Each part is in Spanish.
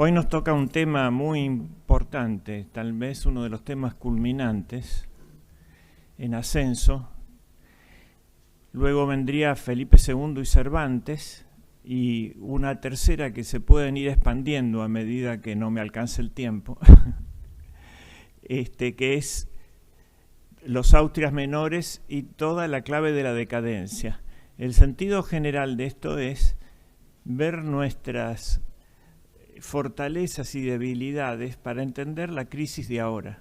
Hoy nos toca un tema muy importante, tal vez uno de los temas culminantes, en ascenso. Luego vendría Felipe II y Cervantes, y una tercera que se pueden ir expandiendo a medida que no me alcance el tiempo, que es los Austrias menores y toda la clave de la decadencia. El sentido general de esto es ver nuestras fortalezas y debilidades para entender la crisis de ahora.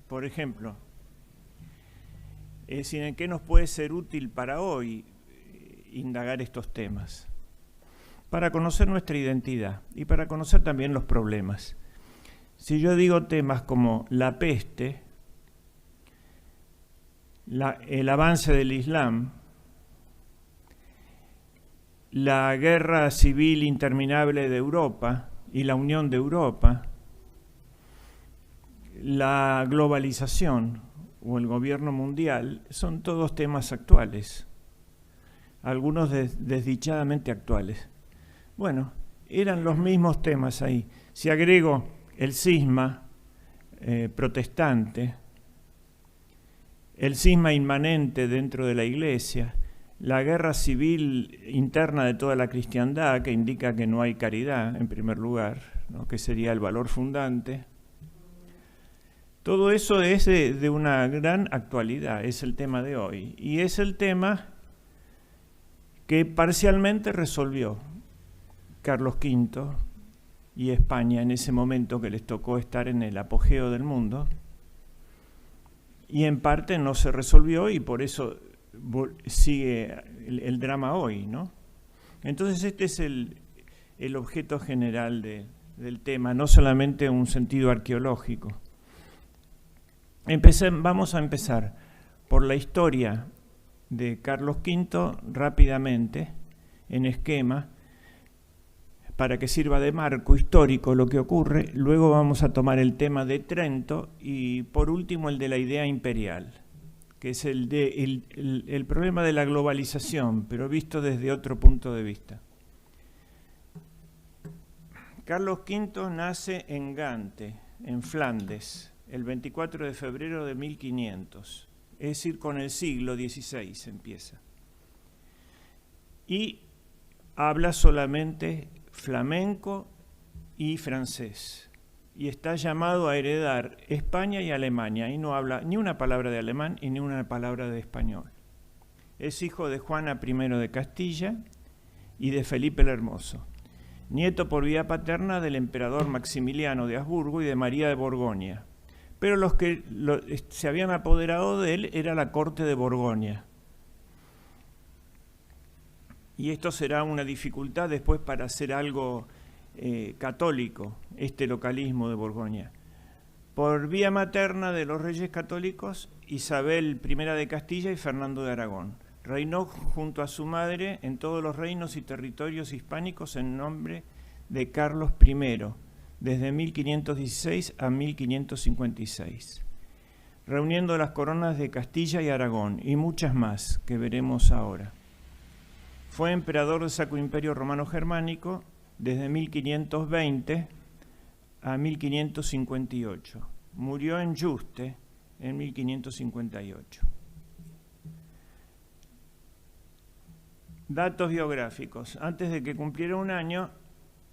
Por ejemplo, es decir, ¿en qué nos puede ser útil para hoy indagar estos temas? Para conocer nuestra identidad y para conocer también los problemas. Si yo digo temas como la peste, el avance del Islam, la guerra civil interminable de Europa y la unión de Europa, la globalización o el gobierno mundial, son todos temas actuales, algunos desdichadamente actuales. Bueno, eran los mismos temas ahí. Si agrego el cisma protestante, el cisma inmanente dentro de la Iglesia, la guerra civil interna de toda la cristiandad, que indica que no hay caridad, en primer lugar, ¿no?, que sería el valor fundante. Todo eso es de una gran actualidad, es el tema de hoy. Y es el tema que parcialmente resolvió Carlos V y España en ese momento que les tocó estar en el apogeo del mundo. Y en parte no se resolvió y por eso sigue el drama hoy, ¿no? Entonces este es el objeto general del tema, no solamente un sentido arqueológico. Vamos a empezar por la historia de Carlos V rápidamente, en esquema, para que sirva de marco histórico lo que ocurre. Luego vamos a tomar el tema de Trento y por último el de la idea imperial, que es el problema de la globalización, pero visto desde otro punto de vista. Carlos V nace en Gante, en Flandes, el 24 de febrero de 1500, es decir, con el siglo XVI empieza. Y habla solamente flamenco y francés. Y está llamado a heredar España y Alemania, y no habla ni una palabra de alemán y ni una palabra de español. Es hijo de Juana I de Castilla y de Felipe el Hermoso, nieto por vía paterna del emperador Maximiliano de Habsburgo y de María de Borgoña. Pero los que se habían apoderado de él era la corte de Borgoña. Y esto será una dificultad después para hacer algo católico, este localismo de Borgoña. Por vía materna de los reyes católicos, Isabel I de Castilla y Fernando de Aragón. Reinó junto a su madre en todos los reinos y territorios hispánicos en nombre de Carlos I, desde 1516 a 1556, reuniendo las coronas de Castilla y Aragón y muchas más que veremos ahora. Fue emperador del Sacro Imperio Romano Germánico desde 1520 a 1558. Murió en Yuste en 1558. Datos biográficos. Antes de que cumpliera un año,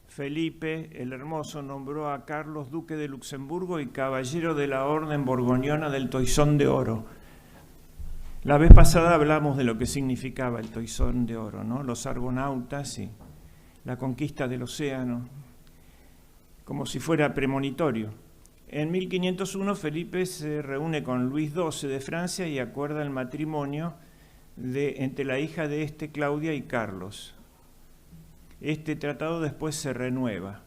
Felipe el Hermoso nombró a Carlos duque de Luxemburgo y caballero de la Orden Borgoñona del Toisón de Oro. La vez pasada hablamos de lo que significaba el Toisón de Oro, ¿no? Los argonautas y la conquista del océano, como si fuera premonitorio. En 1501 Felipe se reúne con Luis XII de Francia y acuerda el matrimonio entre la hija de Claudia y Carlos. Este tratado después se renueva.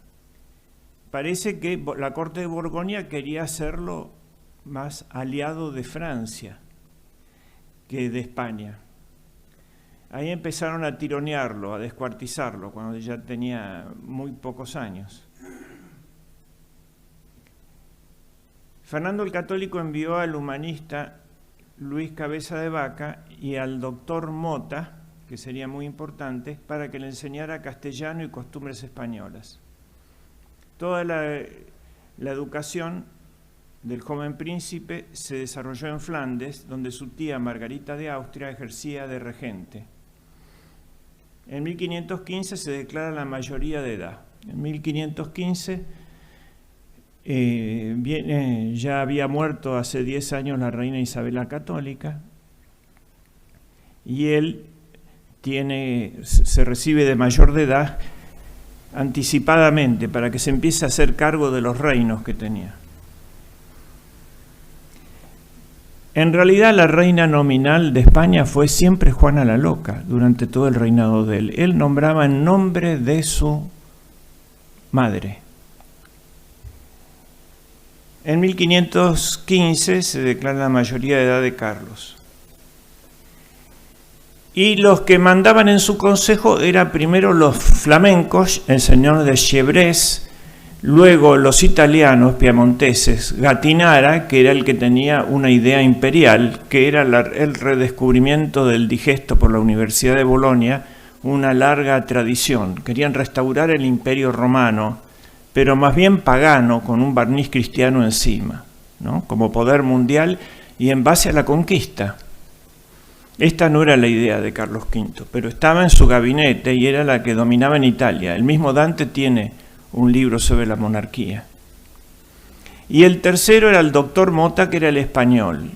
Parece que la corte de Borgoña quería hacerlo más aliado de Francia que de España. Ahí empezaron a tironearlo, a descuartizarlo, cuando ya tenía muy pocos años. Fernando el Católico envió al humanista Luis Cabeza de Vaca y al doctor Mota, que sería muy importante, para que le enseñara castellano y costumbres españolas. Toda la educación del joven príncipe se desarrolló en Flandes, donde su tía Margarita de Austria ejercía de regente. En 1515 se declara la mayoría de edad. En 1515 ya había muerto hace 10 años la reina Isabel la Católica, y él se recibe de mayor de edad anticipadamente para que se empiece a hacer cargo de los reinos que tenía. En realidad la reina nominal de España fue siempre Juana la Loca durante todo el reinado de él. Él nombraba en nombre de su madre. En 1515 se declara la mayoría de edad de Carlos. Y los que mandaban en su consejo eran primero los flamencos, el señor de Chevreuse, luego los italianos piamonteses, Gattinara, que era el que tenía una idea imperial, que era el redescubrimiento del digesto por la Universidad de Bolonia, una larga tradición. Querían restaurar el imperio romano, pero más bien pagano, con un barniz cristiano encima, ¿no? Como poder mundial y en base a la conquista. Esta no era la idea de Carlos V, pero estaba en su gabinete y era la que dominaba en Italia. El mismo Dante tiene un libro sobre la monarquía. Y el tercero era el doctor Mota, que era el español,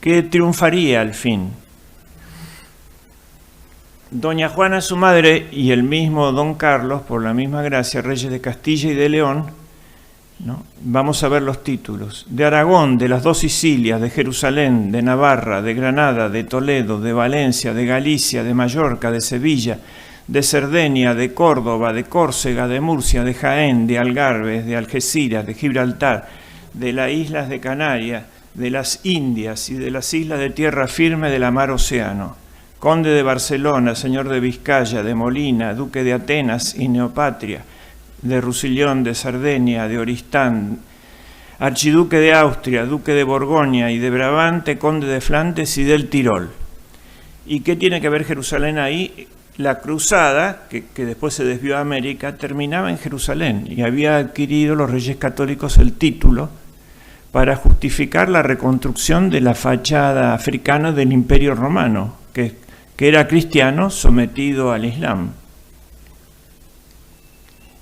que triunfaría al fin. Doña Juana, su madre, y el mismo don Carlos, por la misma gracia, reyes de Castilla y de León, ¿no? Vamos a ver los títulos. De Aragón, de las dos Sicilias, de Jerusalén, de Navarra, de Granada, de Toledo, de Valencia, de Galicia, de Mallorca, de Sevilla, de Cerdeña, de Córdoba, de Córcega, de Murcia, de Jaén, de Algarve, de Algeciras, de Gibraltar, de las islas de Canarias, de las Indias y de las islas de tierra firme de la mar Océano. Conde de Barcelona, señor de Vizcaya, de Molina, duque de Atenas y Neopatria, de Rusillón, de Cerdeña, de Oristán, archiduque de Austria, duque de Borgoña y de Brabante, conde de Flandes y del Tirol. ¿Y qué tiene que ver Jerusalén ahí? La cruzada, que después se desvió a América, terminaba en Jerusalén y había adquirido los reyes católicos el título para justificar la reconstrucción de la fachada africana del Imperio Romano, que era cristiano sometido al Islam.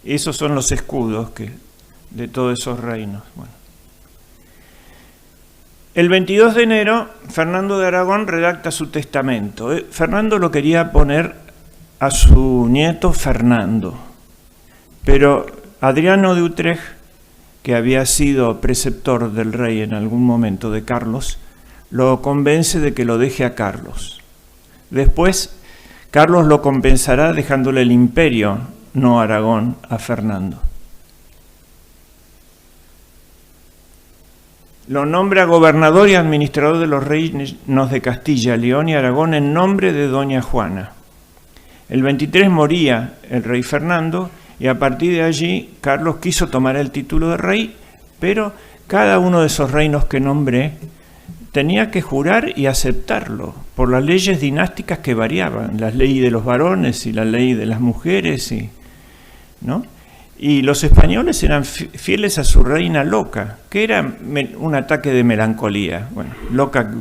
Esos son los escudos de todos esos reinos. Bueno. El 22 de enero, Fernando de Aragón redacta su testamento. Fernando lo quería poner a su nieto Fernando, pero Adriano de Utrecht, que había sido preceptor del rey en algún momento de Carlos, lo convence de que lo deje a Carlos. Después, Carlos lo compensará dejándole el imperio, no Aragón, a Fernando. Lo nombra gobernador y administrador de los reinos de Castilla, León y Aragón en nombre de doña Juana. El 23 moría el rey Fernando y a partir de allí Carlos quiso tomar el título de rey, pero cada uno de esos reinos que nombré tenía que jurar y aceptarlo por las leyes dinásticas que variaban, la ley de los varones y la ley de las mujeres, ¿no? Y los españoles eran fieles a su reina loca, que era un ataque de melancolía. Bueno, loca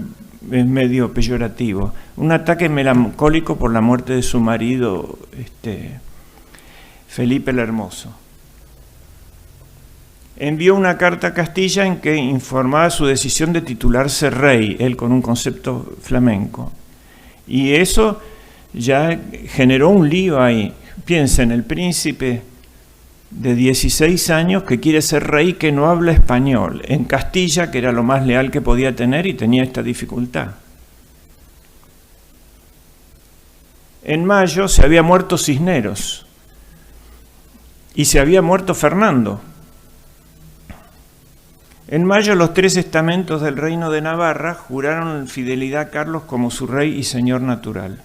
es medio peyorativo. Un ataque melancólico por la muerte de su marido, Felipe el Hermoso. Envió una carta a Castilla en que informaba su decisión de titularse rey, él con un concepto flamenco. Y eso ya generó un lío ahí. Piensen, el príncipe de 16 años que quiere ser rey que no habla español, en Castilla, que era lo más leal que podía tener y tenía esta dificultad. En mayo se había muerto Cisneros y se había muerto Fernando. En mayo los 3 estamentos del reino de Navarra juraron fidelidad a Carlos como su rey y señor natural.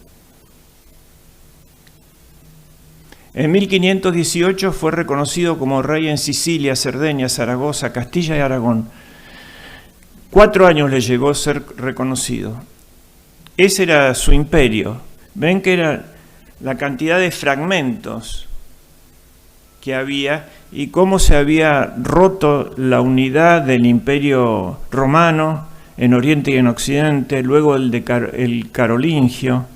En 1518 fue reconocido como rey en Sicilia, Cerdeña, Zaragoza, Castilla y Aragón. 4 años le llevó a ser reconocido. Ese era su imperio. Ven que era la cantidad de fragmentos que había y cómo se había roto la unidad del Imperio Romano en Oriente y en Occidente, luego el carolingio,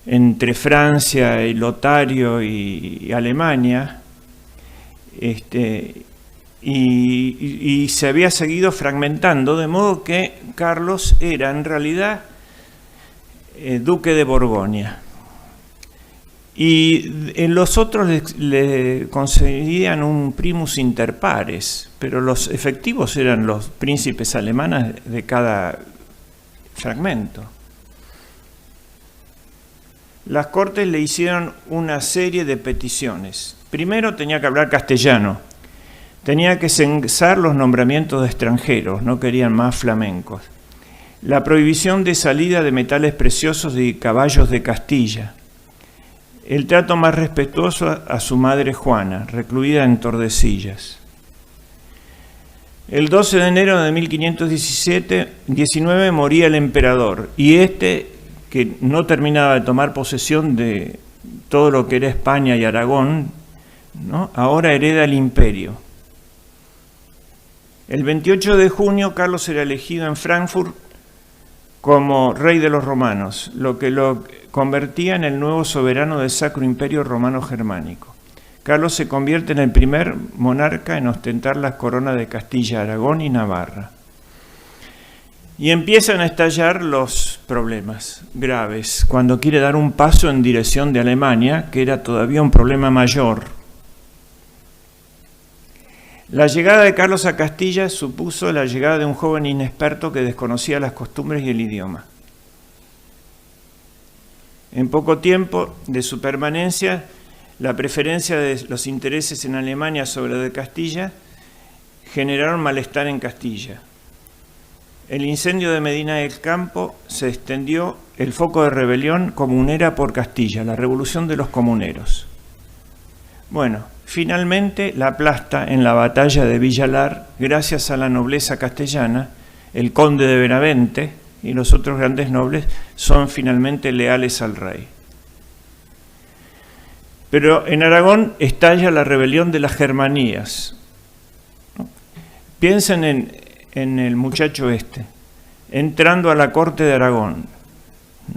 entre Francia y Lotario y Alemania, y se había seguido fragmentando, de modo que Carlos era en realidad duque de Borgoña. Y en los otros le concedían un primus inter pares, pero los efectivos eran los príncipes alemanes de cada fragmento. Las Cortes le hicieron una serie de peticiones. Primero tenía que hablar castellano, tenía que censar los nombramientos de extranjeros, no querían más flamencos. La prohibición de salida de metales preciosos y caballos de Castilla. El trato más respetuoso a su madre Juana, recluida en Tordesillas. El 12 de enero de 1519 moría el emperador y que no terminaba de tomar posesión de todo lo que era España y Aragón, ¿no? Ahora hereda el imperio. El 28 de junio Carlos era elegido en Frankfurt como rey de los romanos, lo que lo convertía en el nuevo soberano del Sacro Imperio Romano Germánico. Carlos se convierte en el primer monarca en ostentar las coronas de Castilla, Aragón y Navarra. Y empiezan a estallar los problemas graves cuando quiere dar un paso en dirección de Alemania, que era todavía un problema mayor. La llegada de Carlos a Castilla supuso la llegada de un joven inexperto que desconocía las costumbres y el idioma. En poco tiempo de su permanencia, la preferencia de los intereses en Alemania sobre de Castilla generaron malestar en Castilla. El incendio de Medina del Campo se extendió el foco de rebelión comunera por Castilla, la revolución de los comuneros. Bueno, finalmente la aplasta en la batalla de Villalar, gracias a la nobleza castellana, el conde de Benavente y los otros grandes nobles son finalmente leales al rey. Pero en Aragón estalla la rebelión de las Germanías. Piensen en el muchacho entrando a la corte de Aragón,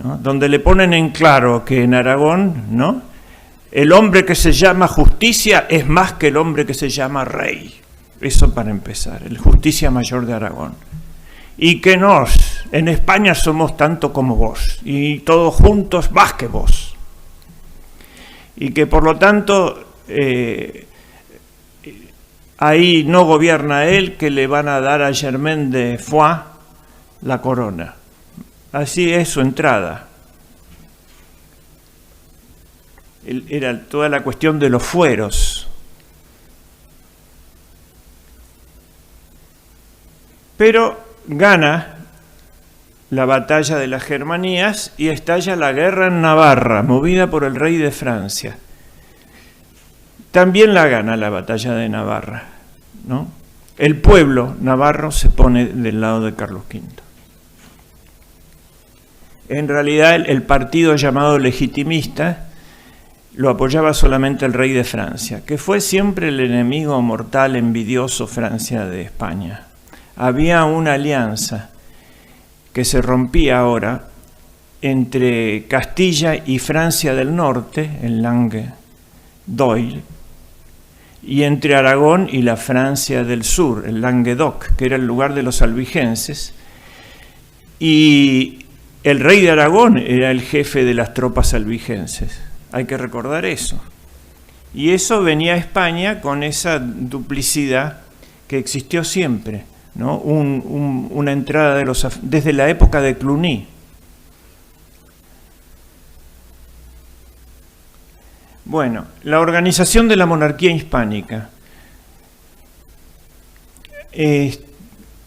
¿no? Donde le ponen en claro que en Aragón, ¿no?, el hombre que se llama justicia es más que el hombre que se llama rey. Eso para empezar, el justicia mayor de Aragón. Y que en España somos tanto como vos, y todos juntos más que vos. Y que por lo tanto ahí no gobierna él, que le van a dar a Germain de Foix la corona. Así es su entrada. Era toda la cuestión de los fueros. Pero gana la batalla de las Germanías y estalla la guerra en Navarra, movida por el rey de Francia. También la gana la batalla de Navarra, ¿no? El pueblo navarro se pone del lado de Carlos V. En realidad el partido llamado legitimista lo apoyaba solamente el rey de Francia, que fue siempre el enemigo mortal, envidioso Francia de España. Había una alianza que se rompía ahora entre Castilla y Francia del Norte, el Languedoc, y entre Aragón y la Francia del Sur, el Languedoc, que era el lugar de los albigenses, y el rey de Aragón era el jefe de las tropas albigenses. Hay que recordar eso. Y eso venía a España con esa duplicidad que existió siempre, ¿no? Una entrada desde la época de Cluny. Bueno, la organización de la monarquía hispánica.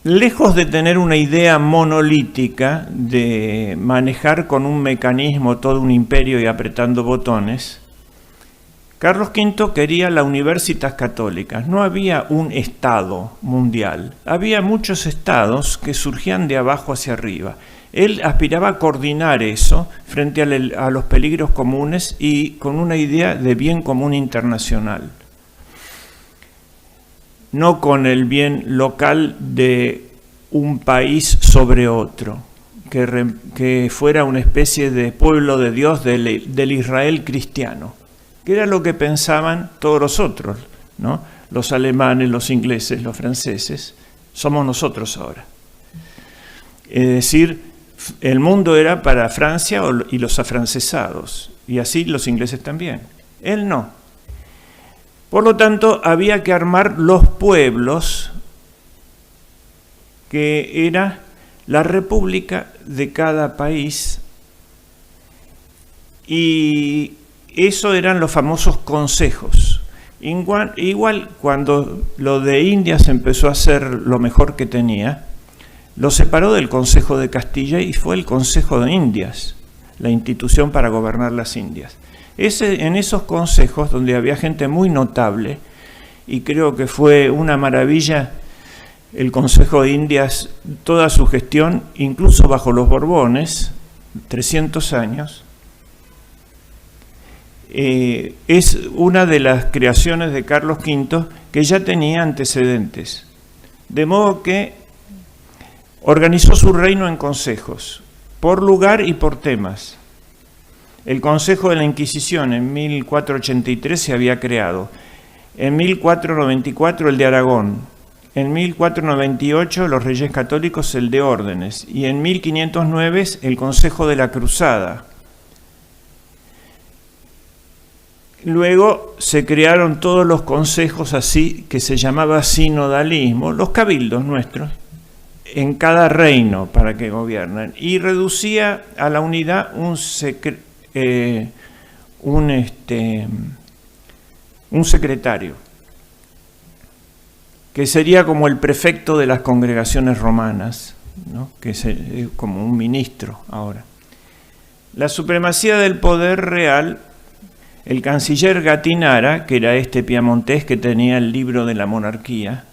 Lejos de tener una idea monolítica de manejar con un mecanismo todo un imperio y apretando botones, Carlos V quería la Universitas Católicas. No había un Estado mundial, había muchos estados que surgían de abajo hacia arriba. Él aspiraba a coordinar eso frente a los peligros comunes y con una idea de bien común internacional. no con el bien local de un país sobre otro, que fuera una especie de pueblo de Dios del Israel cristiano, que era lo que pensaban todos los otros, ¿no? Los alemanes, los ingleses, los franceses, somos nosotros ahora. Es decir, el mundo era para Francia y los afrancesados, y así los ingleses también. Él no. Por lo tanto, había que armar los pueblos, que era la república de cada país, y eso eran los famosos consejos. Igual cuando lo de Indias empezó a ser lo mejor que tenía, lo separó del Consejo de Castilla y fue el Consejo de Indias, la institución para gobernar las Indias. En esos consejos, donde había gente muy notable, y creo que fue una maravilla el Consejo de Indias, toda su gestión, incluso bajo los Borbones, 300 años, es una de las creaciones de Carlos V que ya tenía antecedentes. De modo que organizó su reino en consejos, por lugar y por temas. El Consejo de la Inquisición en 1483 se había creado, en 1494 el de Aragón, en 1498 los Reyes Católicos el de Órdenes y en 1509 el Consejo de la Cruzada. Luego se crearon todos los consejos así que se llamaba sinodalismo, los cabildos nuestros, en cada reino para que gobiernen, y reducía a la unidad un secretario, que sería como el prefecto de las congregaciones romanas, ¿no? Que es como un ministro ahora. La supremacía del poder real, el canciller Gattinara, que era este piamontés que tenía el libro de la monarquía,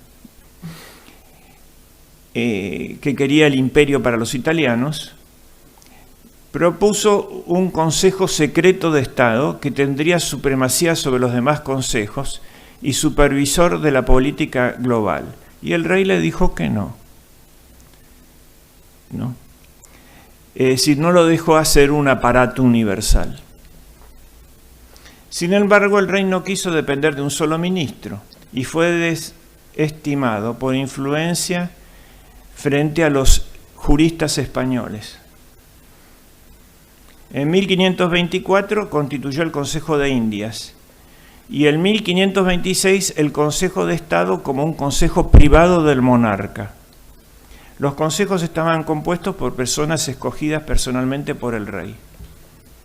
que quería el imperio para los italianos, propuso un consejo secreto de Estado que tendría supremacía sobre los demás consejos y supervisor de la política global. Y el rey le dijo que no. ¿No? Es decir, no lo dejó hacer un aparato universal. Sin embargo, el rey no quiso depender de un solo ministro y fue desestimado por influencia frente a los juristas españoles. En 1524 constituyó el Consejo de Indias y en 1526 el Consejo de Estado como un consejo privado del monarca. Los consejos estaban compuestos por personas escogidas personalmente por el rey.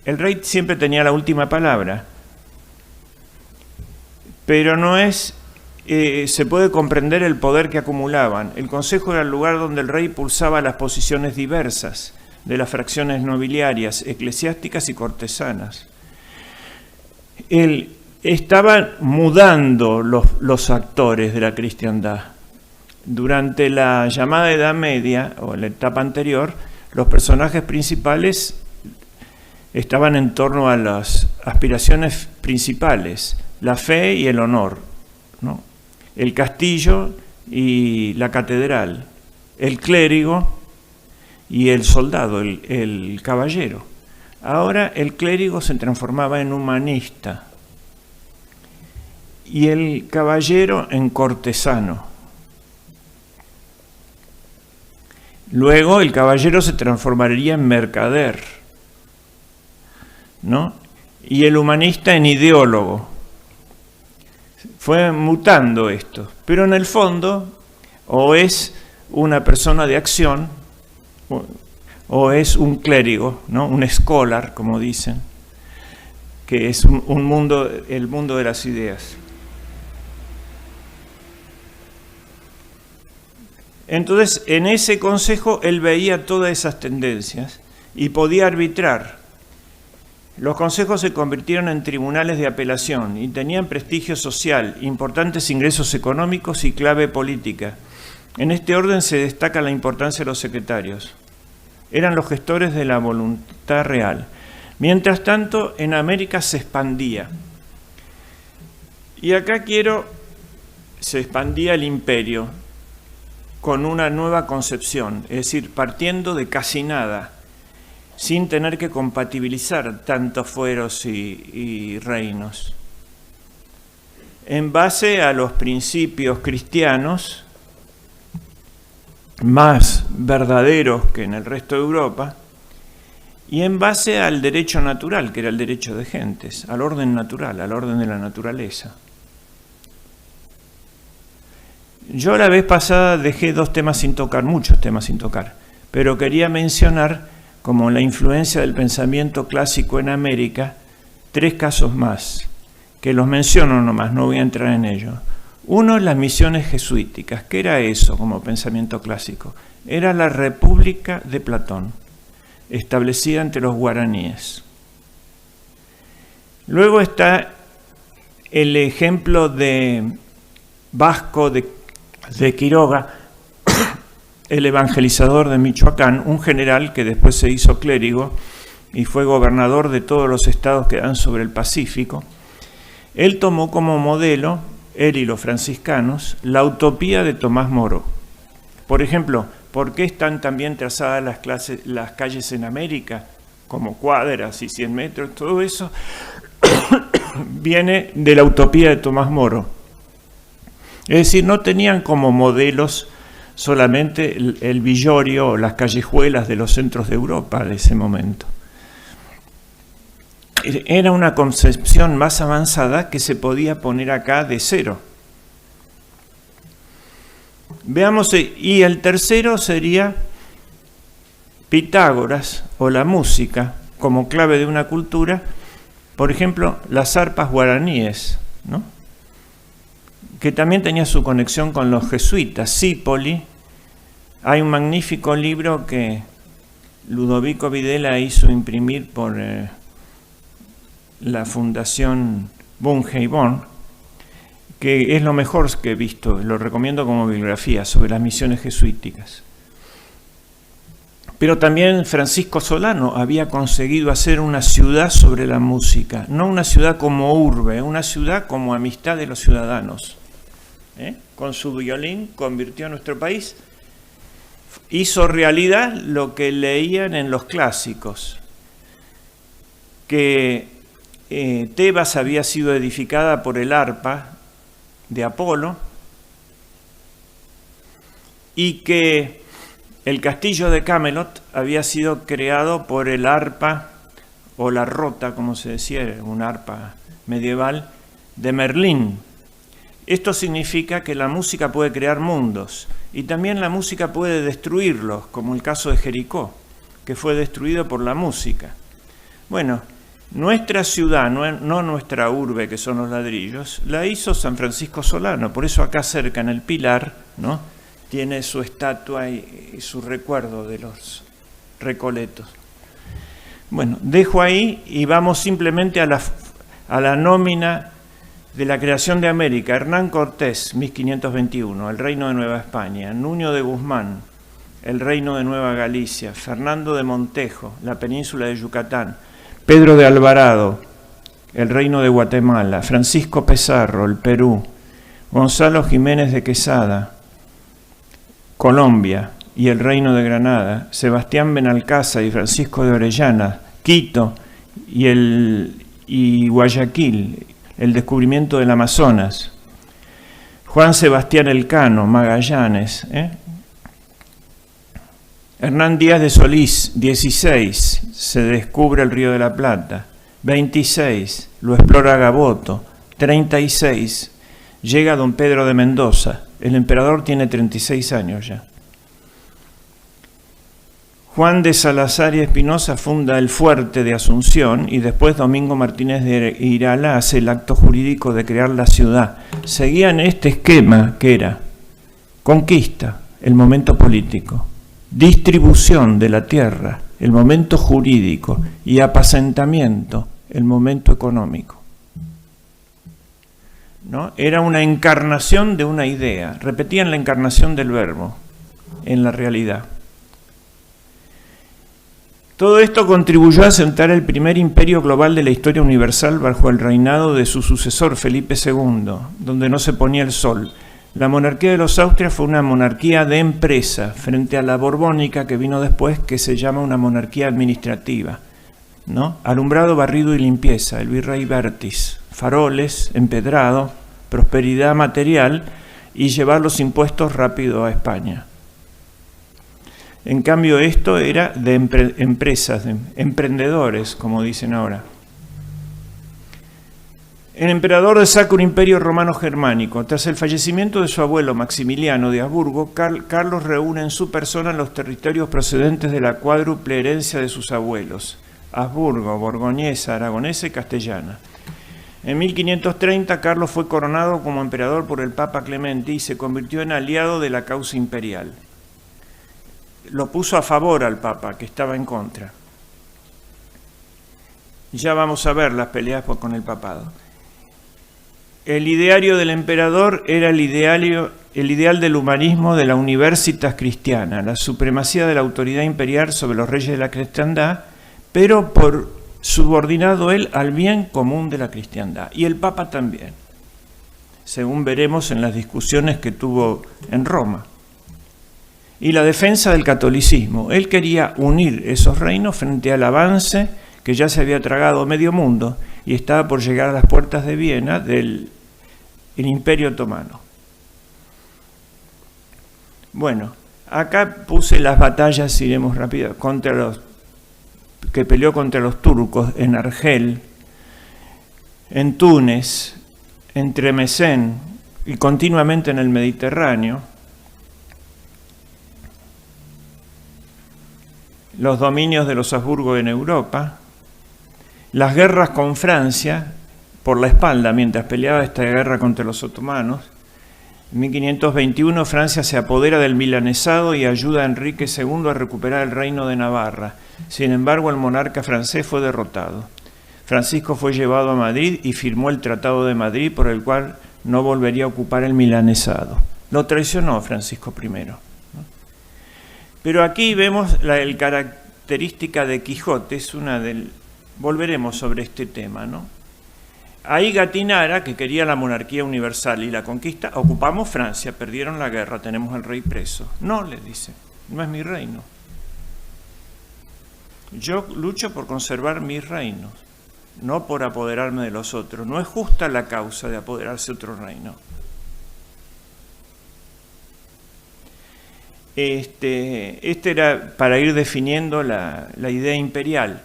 El rey siempre tenía la última palabra, pero no es... se puede comprender el poder que acumulaban. El consejo era el lugar donde el rey pulsaba las posiciones diversas de las fracciones nobiliarias, eclesiásticas y cortesanas. Estaban mudando los actores de la cristiandad. Durante la llamada Edad Media, o la etapa anterior, los personajes principales estaban en torno a las aspiraciones principales, la fe y el honor, ¿no? El castillo y la catedral, el clérigo y el soldado, el caballero. Ahora el clérigo se transformaba en humanista y el caballero en cortesano. Luego el caballero se transformaría en mercader, ¿no? Y el humanista en ideólogo. Fue mutando esto, pero en el fondo o es una persona de acción o es un clérigo, ¿no? Un scholar, como dicen, que es el mundo de las ideas. Entonces, en ese consejo él veía todas esas tendencias y podía arbitrar. Los consejos se convirtieron en tribunales de apelación y tenían prestigio social, importantes ingresos económicos y clave política. En este orden se destaca la importancia de los secretarios. Eran los gestores de la voluntad real. Mientras tanto, en América se expandía. Y acá quiero se expandía el imperio con una nueva concepción, es decir, partiendo de casi nada, sin tener que compatibilizar tantos fueros y reinos. En base a los principios cristianos, más verdaderos que en el resto de Europa, y en base al derecho natural, que era el derecho de gentes, al orden natural, al orden de la naturaleza. Yo la vez pasada dejé muchos temas sin tocar, pero quería mencionar como la influencia del pensamiento clásico en América, 3 casos más, que los menciono nomás, no voy a entrar en ello. Uno es las misiones jesuíticas. ¿Qué era eso como pensamiento clásico? Era la República de Platón, establecida entre los guaraníes. Luego está el ejemplo de Vasco de Quiroga, el evangelizador de Michoacán, un general que después se hizo clérigo y fue gobernador de todos los estados que dan sobre el Pacífico. Él tomó como modelo, él y los franciscanos, la utopía de Tomás Moro. Por ejemplo, ¿por qué están también trazadas las calles en América, como cuadras y 100 metros? Todo eso viene de la utopía de Tomás Moro. Es decir, no tenían como modelos solamente el villorio o las callejuelas de los centros de Europa de ese momento. Era una concepción más avanzada que se podía poner acá de cero. Veamos, y el tercero sería Pitágoras o la música como clave de una cultura, por ejemplo, las arpas guaraníes, ¿no? Que también tenía su conexión con los jesuitas. Zípoli, hay un magnífico libro que Ludovico Videla hizo imprimir por la Fundación Bunge-Born, que es lo mejor que he visto, lo recomiendo como bibliografía, sobre las misiones jesuíticas. Pero también Francisco Solano había conseguido hacer una ciudad sobre la música, no una ciudad como urbe, una ciudad como amistad de los ciudadanos. Con su violín convirtió a nuestro país, hizo realidad lo que leían en los clásicos, que Tebas había sido edificada por el arpa de Apolo y que el castillo de Camelot había sido creado por el arpa o la rota, como se decía, un arpa medieval, de Merlín. Esto significa que la música puede crear mundos y también la música puede destruirlos, como el caso de Jericó, que fue destruido por la música. Bueno, nuestra ciudad, no nuestra urbe, que son los ladrillos, la hizo San Francisco Solano, por eso acá cerca en el Pilar, ¿no?, tiene su estatua y su recuerdo de los recoletos. Bueno, dejo ahí y vamos simplemente a la nómina de la creación de América. Hernán Cortés, 1521, el Reino de Nueva España. Nuño de Guzmán, el Reino de Nueva Galicia. Fernando de Montejo, la península de Yucatán. Pedro de Alvarado, el Reino de Guatemala. Francisco Pizarro, el Perú. Gonzalo Jiménez de Quesada, Colombia y el Reino de Granada. Sebastián Benalcázar y Francisco de Orellana, Quito y Guayaquil, el descubrimiento del Amazonas. Juan Sebastián Elcano, Magallanes. Hernán Díaz de Solís, 16, se descubre el Río de la Plata. 26, lo explora Gaboto. 36, llega don Pedro de Mendoza. El emperador tiene 36 años ya. Juan de Salazar y Espinosa funda el Fuerte de Asunción y después Domingo Martínez de Irala hace el acto jurídico de crear la ciudad. Seguían este esquema que era conquista, el momento político, distribución de la tierra, el momento jurídico, y apacentamiento, el momento económico. ¿No? Era una encarnación de una idea, repetían la encarnación del verbo en la realidad. Todo esto contribuyó a sentar el primer imperio global de la historia universal bajo el reinado de su sucesor Felipe II, donde no se ponía el sol. La monarquía de los Austrias fue una monarquía de empresa frente a la borbónica que vino después, que se llama una monarquía administrativa, ¿no? Alumbrado, barrido y limpieza, el virrey Bertis, faroles, empedrado, prosperidad material y llevar los impuestos rápido a España. En cambio, esto era de empresas, de emprendedores, como dicen ahora. El emperador del Sacro Imperio Romano Germánico. Tras el fallecimiento de su abuelo Maximiliano de Habsburgo, Carlos reúne en su persona los territorios procedentes de la cuádruple herencia de sus abuelos: Habsburgo, borgoñesa, aragonesa y castellana. En 1530, Carlos fue coronado como emperador por el Papa Clemente y se convirtió en aliado de la causa imperial. Lo puso a favor al Papa, que estaba en contra. Ya vamos a ver las peleas con el papado. El ideario del emperador era el ideal del humanismo de la Universitas Cristiana, la supremacía de la autoridad imperial sobre los reyes de la cristiandad, pero por subordinado él al bien común de la cristiandad, y el Papa también, según veremos en las discusiones que tuvo en Roma. Y la defensa del catolicismo. Él quería unir esos reinos frente al avance que ya se había tragado medio mundo y estaba por llegar a las puertas de Viena del Imperio Otomano. Bueno, acá puse las batallas, iremos rápido, que peleó contra los turcos en Argel, en Túnez, en Tremesén y continuamente en el Mediterráneo. Los dominios de los Habsburgo en Europa, las guerras con Francia por la espalda mientras peleaba esta guerra contra los otomanos. En 1521 Francia se apodera del milanesado y ayuda a Enrique II a recuperar el reino de Navarra. Sin embargo, el monarca francés fue derrotado. Francisco fue llevado a Madrid y firmó el Tratado de Madrid, por el cual no volvería a ocupar el milanesado. Lo traicionó Francisco I, ¿no? Pero aquí vemos la característica de Quijote, volveremos sobre este tema, ¿no? Ahí Gatinara, que quería la monarquía universal y la conquista, ocupamos Francia, perdieron la guerra, tenemos al rey preso. No, le dice, no es mi reino. Yo lucho por conservar mis reinos, no por apoderarme de los otros. No es justa la causa de apoderarse de otro reino. Este era para ir definiendo la idea imperial.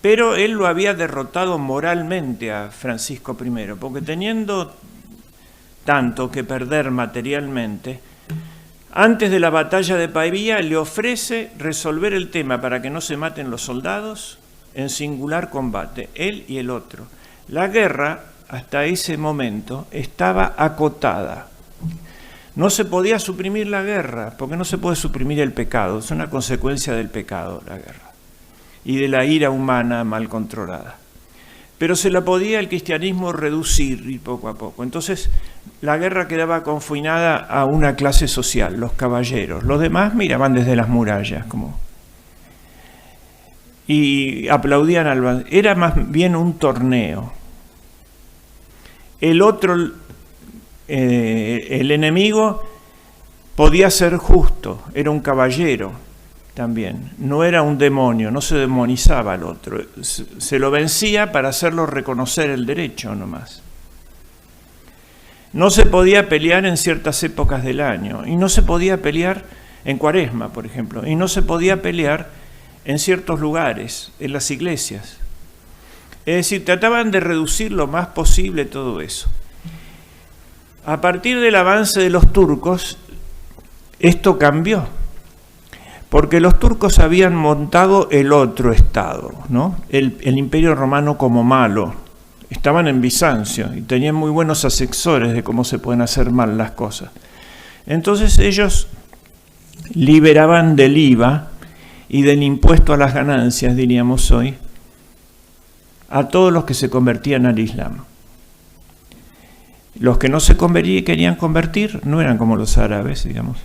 Pero él lo había derrotado moralmente a Francisco I, porque teniendo tanto que perder materialmente, antes de la batalla de Pavía le ofrece resolver el tema para que no se maten los soldados en singular combate, él y el otro. La guerra, hasta ese momento, estaba acotada. No se podía suprimir la guerra, porque no se puede suprimir el pecado, es una consecuencia del pecado la guerra y de la ira humana mal controlada. Pero se la podía el cristianismo reducir y poco a poco. Entonces la guerra quedaba confinada a una clase social, los caballeros. Los demás miraban desde las murallas y aplaudían era más bien un torneo. El otro, el enemigo, podía ser justo, era un caballero también, no era un demonio, no se demonizaba al otro, se lo vencía para hacerlo reconocer el derecho nomás. No se podía pelear en ciertas épocas del año, y no se podía pelear en Cuaresma, por ejemplo, y no se podía pelear en ciertos lugares, en las iglesias. Es decir, trataban de reducir lo más posible todo eso. A partir del avance de los turcos, esto cambió, porque los turcos habían montado el otro estado, ¿no? El Imperio Romano como malo. Estaban en Bizancio y tenían muy buenos asesores de cómo se pueden hacer mal las cosas. Entonces ellos liberaban del IVA y del impuesto a las ganancias, diríamos hoy, a todos los que se convertían al Islam. Los que no se querían convertir no eran como los árabes, digamos.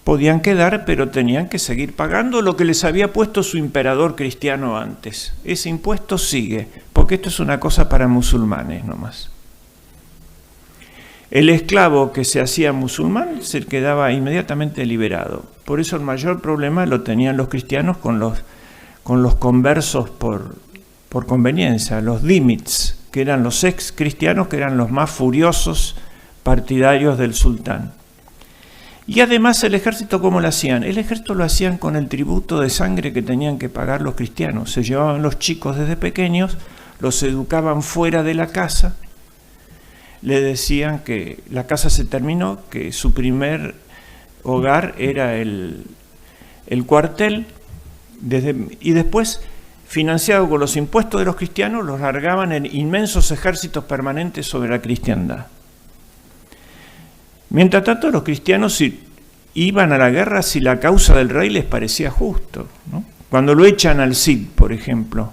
Podían quedar, pero tenían que seguir pagando lo que les había puesto su emperador cristiano antes. Ese impuesto sigue, porque esto es una cosa para musulmanes nomás. El esclavo que se hacía musulmán se quedaba inmediatamente liberado. Por eso el mayor problema lo tenían los cristianos con los conversos por conveniencia, los dhimits, que eran los ex cristianos, que eran los más furiosos partidarios del sultán. Y además el ejército, ¿cómo lo hacían? El ejército lo hacían con el tributo de sangre que tenían que pagar los cristianos. Se llevaban los chicos desde pequeños, los educaban fuera de la casa, le decían que la casa se terminó, que su primer hogar era el cuartel, y después, financiado con los impuestos de los cristianos, los largaban en inmensos ejércitos permanentes sobre la cristiandad. Mientras tanto, los cristianos iban a la guerra si la causa del rey les parecía justo, ¿no? Cuando lo echan al Cid, por ejemplo,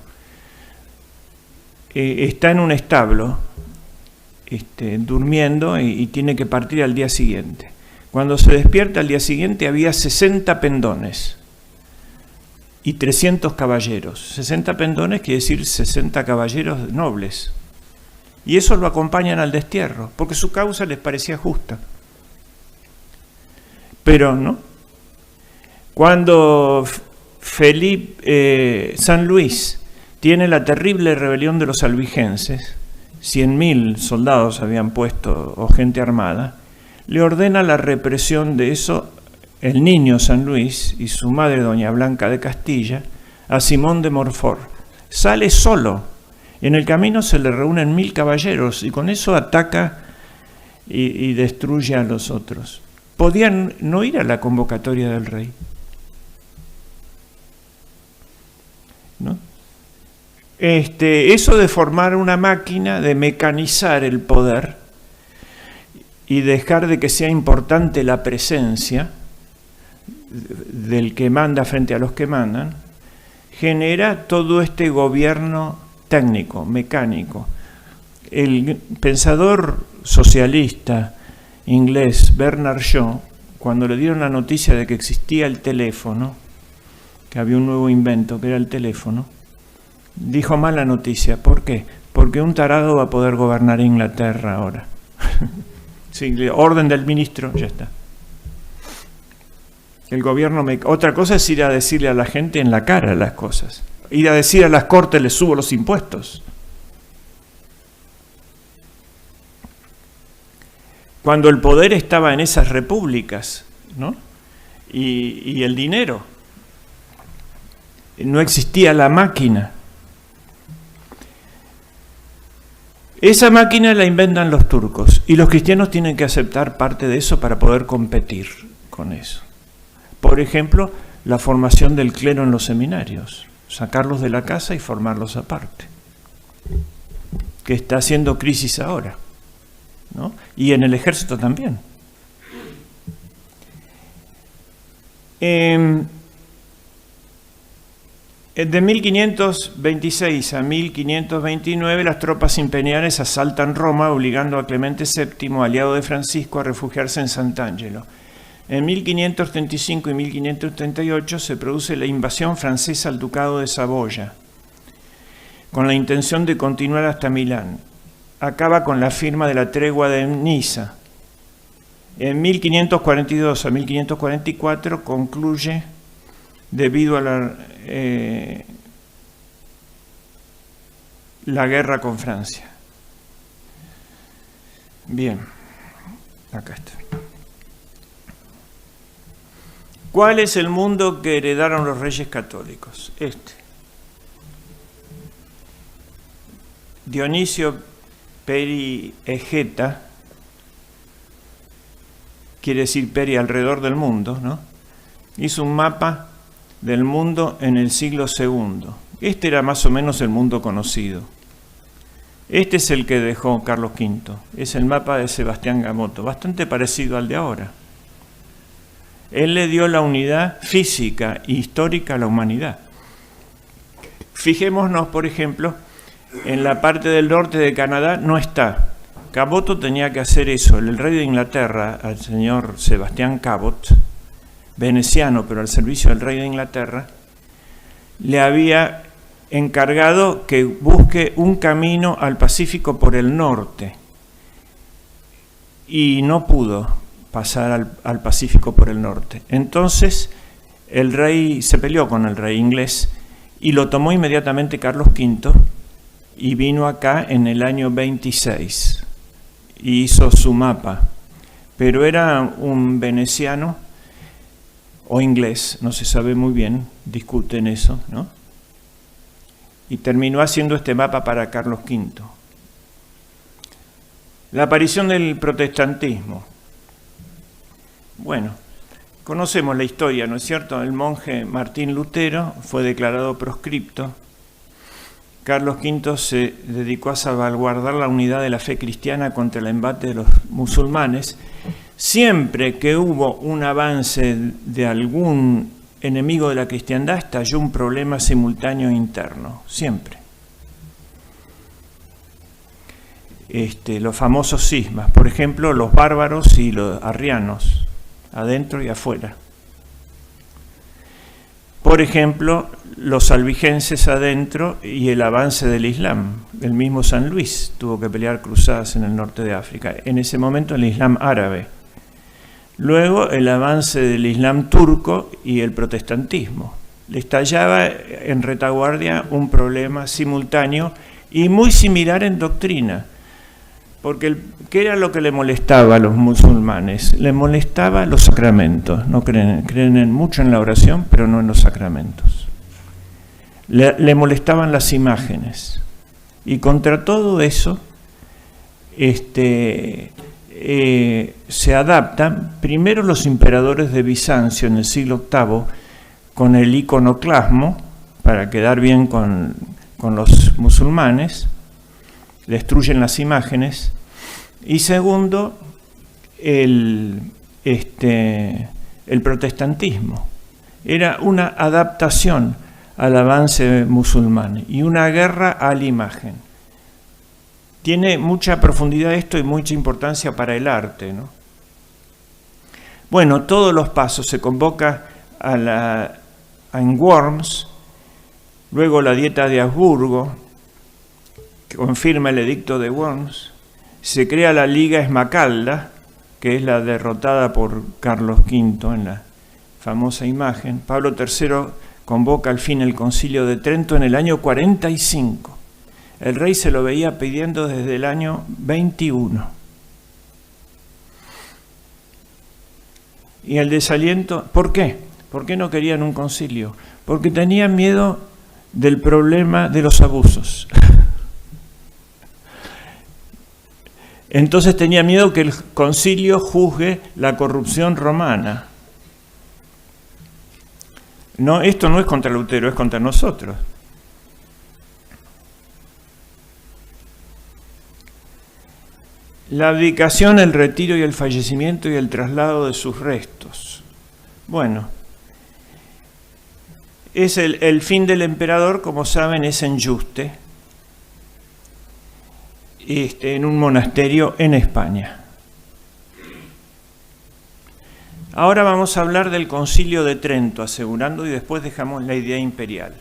está en un establo, durmiendo y tiene que partir al día siguiente. Cuando se despierta al día siguiente había 60 pendones y 300 caballeros. 60 pendones quiere decir 60 caballeros nobles. Y eso lo acompañan al destierro, porque su causa les parecía justa. Pero no. Cuando San Luis tiene la terrible rebelión de los albigenses, 100.000 soldados habían puesto, o gente armada, le ordena la represión de eso el niño San Luis y su madre doña Blanca de Castilla a Simón de Montfort. Sale solo. En el camino se le reúnen 1.000 caballeros y con eso ataca y destruye a los otros. Podían no ir a la convocatoria del rey, ¿no? Eso de formar una máquina, de mecanizar el poder y dejar de que sea importante la presencia del que manda frente a los que mandan, genera todo este gobierno técnico, mecánico. El pensador socialista inglés Bernard Shaw, cuando le dieron la noticia de que existía el teléfono, que había un nuevo invento que era el teléfono, dijo mala noticia. ¿Por qué? Porque un tarado va a poder gobernar Inglaterra ahora. Sí, orden del ministro, ya está. El gobierno otra cosa es ir a decirle a la gente en la cara las cosas. Ir a decir a las cortes, les subo los impuestos. Cuando el poder estaba en esas repúblicas, ¿no? Y el dinero, no existía la máquina. Esa máquina la inventan los turcos y los cristianos tienen que aceptar parte de eso para poder competir con eso. Por ejemplo, la formación del clero en los seminarios, sacarlos de la casa y formarlos aparte, que está haciendo crisis ahora, ¿no? Y en el ejército también. De 1526 a 1529 las tropas imperiales asaltan Roma, obligando a Clemente VII, aliado de Francisco, a refugiarse en Sant'Angelo. En 1535 y 1538 se produce la invasión francesa al ducado de Saboya, con la intención de continuar hasta Milán. Acaba con la firma de la tregua de Niza. En 1542 a 1544 concluye debido a la guerra con Francia. Bien, acá está. ¿Cuál es el mundo que heredaron los reyes católicos? Dionisio Peri-Egeta, quiere decir Peri alrededor del mundo, ¿no? Hizo un mapa del mundo en el siglo II. Este era más o menos el mundo conocido. Este es el que dejó Carlos V. Es el mapa de Sebastián Gamoto, bastante parecido al de ahora. Él le dio la unidad física e histórica a la humanidad. Fijémonos, por ejemplo, en la parte del norte de Canadá no está. Cabot tenía que hacer eso. El rey de Inglaterra, al señor Sebastián Cabot, veneciano pero al servicio del rey de Inglaterra, le había encargado que busque un camino al Pacífico por el norte. y no pudo pasar al Pacífico por el norte. Entonces el rey se peleó con el rey inglés y lo tomó inmediatamente Carlos V y vino acá en el año 26 y hizo su mapa, pero era un veneciano o inglés, no se sabe muy bien, discuten eso, ¿no? Y terminó haciendo este mapa para Carlos V. La aparición del protestantismo. Bueno, conocemos la historia, ¿no es cierto? El monje Martín Lutero fue declarado proscripto. Carlos V se dedicó a salvaguardar la unidad de la fe cristiana contra el embate de los musulmanes. Siempre que hubo un avance de algún enemigo de la cristiandad, estalló un problema simultáneo interno, siempre. Los famosos cismas, por ejemplo, los bárbaros y los arrianos, adentro y afuera. Por ejemplo, los albigenses adentro y el avance del Islam. El mismo San Luis tuvo que pelear cruzadas en el norte de África. En ese momento el Islam árabe. Luego el avance del Islam turco y el protestantismo. Le estallaba en retaguardia un problema simultáneo y muy similar en doctrina. Porque ¿qué era lo que le molestaba a los musulmanes? Le molestaba los sacramentos. No creen mucho en la oración, pero no en los sacramentos. Le molestaban las imágenes. Y contra todo eso se adaptan primero los emperadores de Bizancio en el siglo VIII con el iconoclasmo para quedar bien con los musulmanes. Destruyen las imágenes, y segundo, el protestantismo. Era una adaptación al avance musulmán y una guerra a la imagen. Tiene mucha profundidad esto y mucha importancia para el arte, ¿no? Bueno, todos los pasos se convoca en Worms, luego la Dieta de Augsburgo, confirma el edicto de Worms, se crea la Liga Esmacalda, que es la derrotada por Carlos V en la famosa imagen. Pablo III convoca al fin el Concilio de Trento en el año 45. El rey se lo veía pidiendo desde el año 21. Y el desaliento, ¿por qué? ¿Por qué no querían un concilio? Porque tenían miedo del problema de los abusos. Entonces tenía miedo que el concilio juzgue la corrupción romana. No, esto no es contra Lutero, es contra nosotros. La abdicación, el retiro y el fallecimiento y el traslado de sus restos. Bueno, es el fin del emperador, como saben, es en Yuste, en un monasterio en España. Ahora vamos a hablar del Concilio de Trento, asegurando, y después dejamos la idea imperial.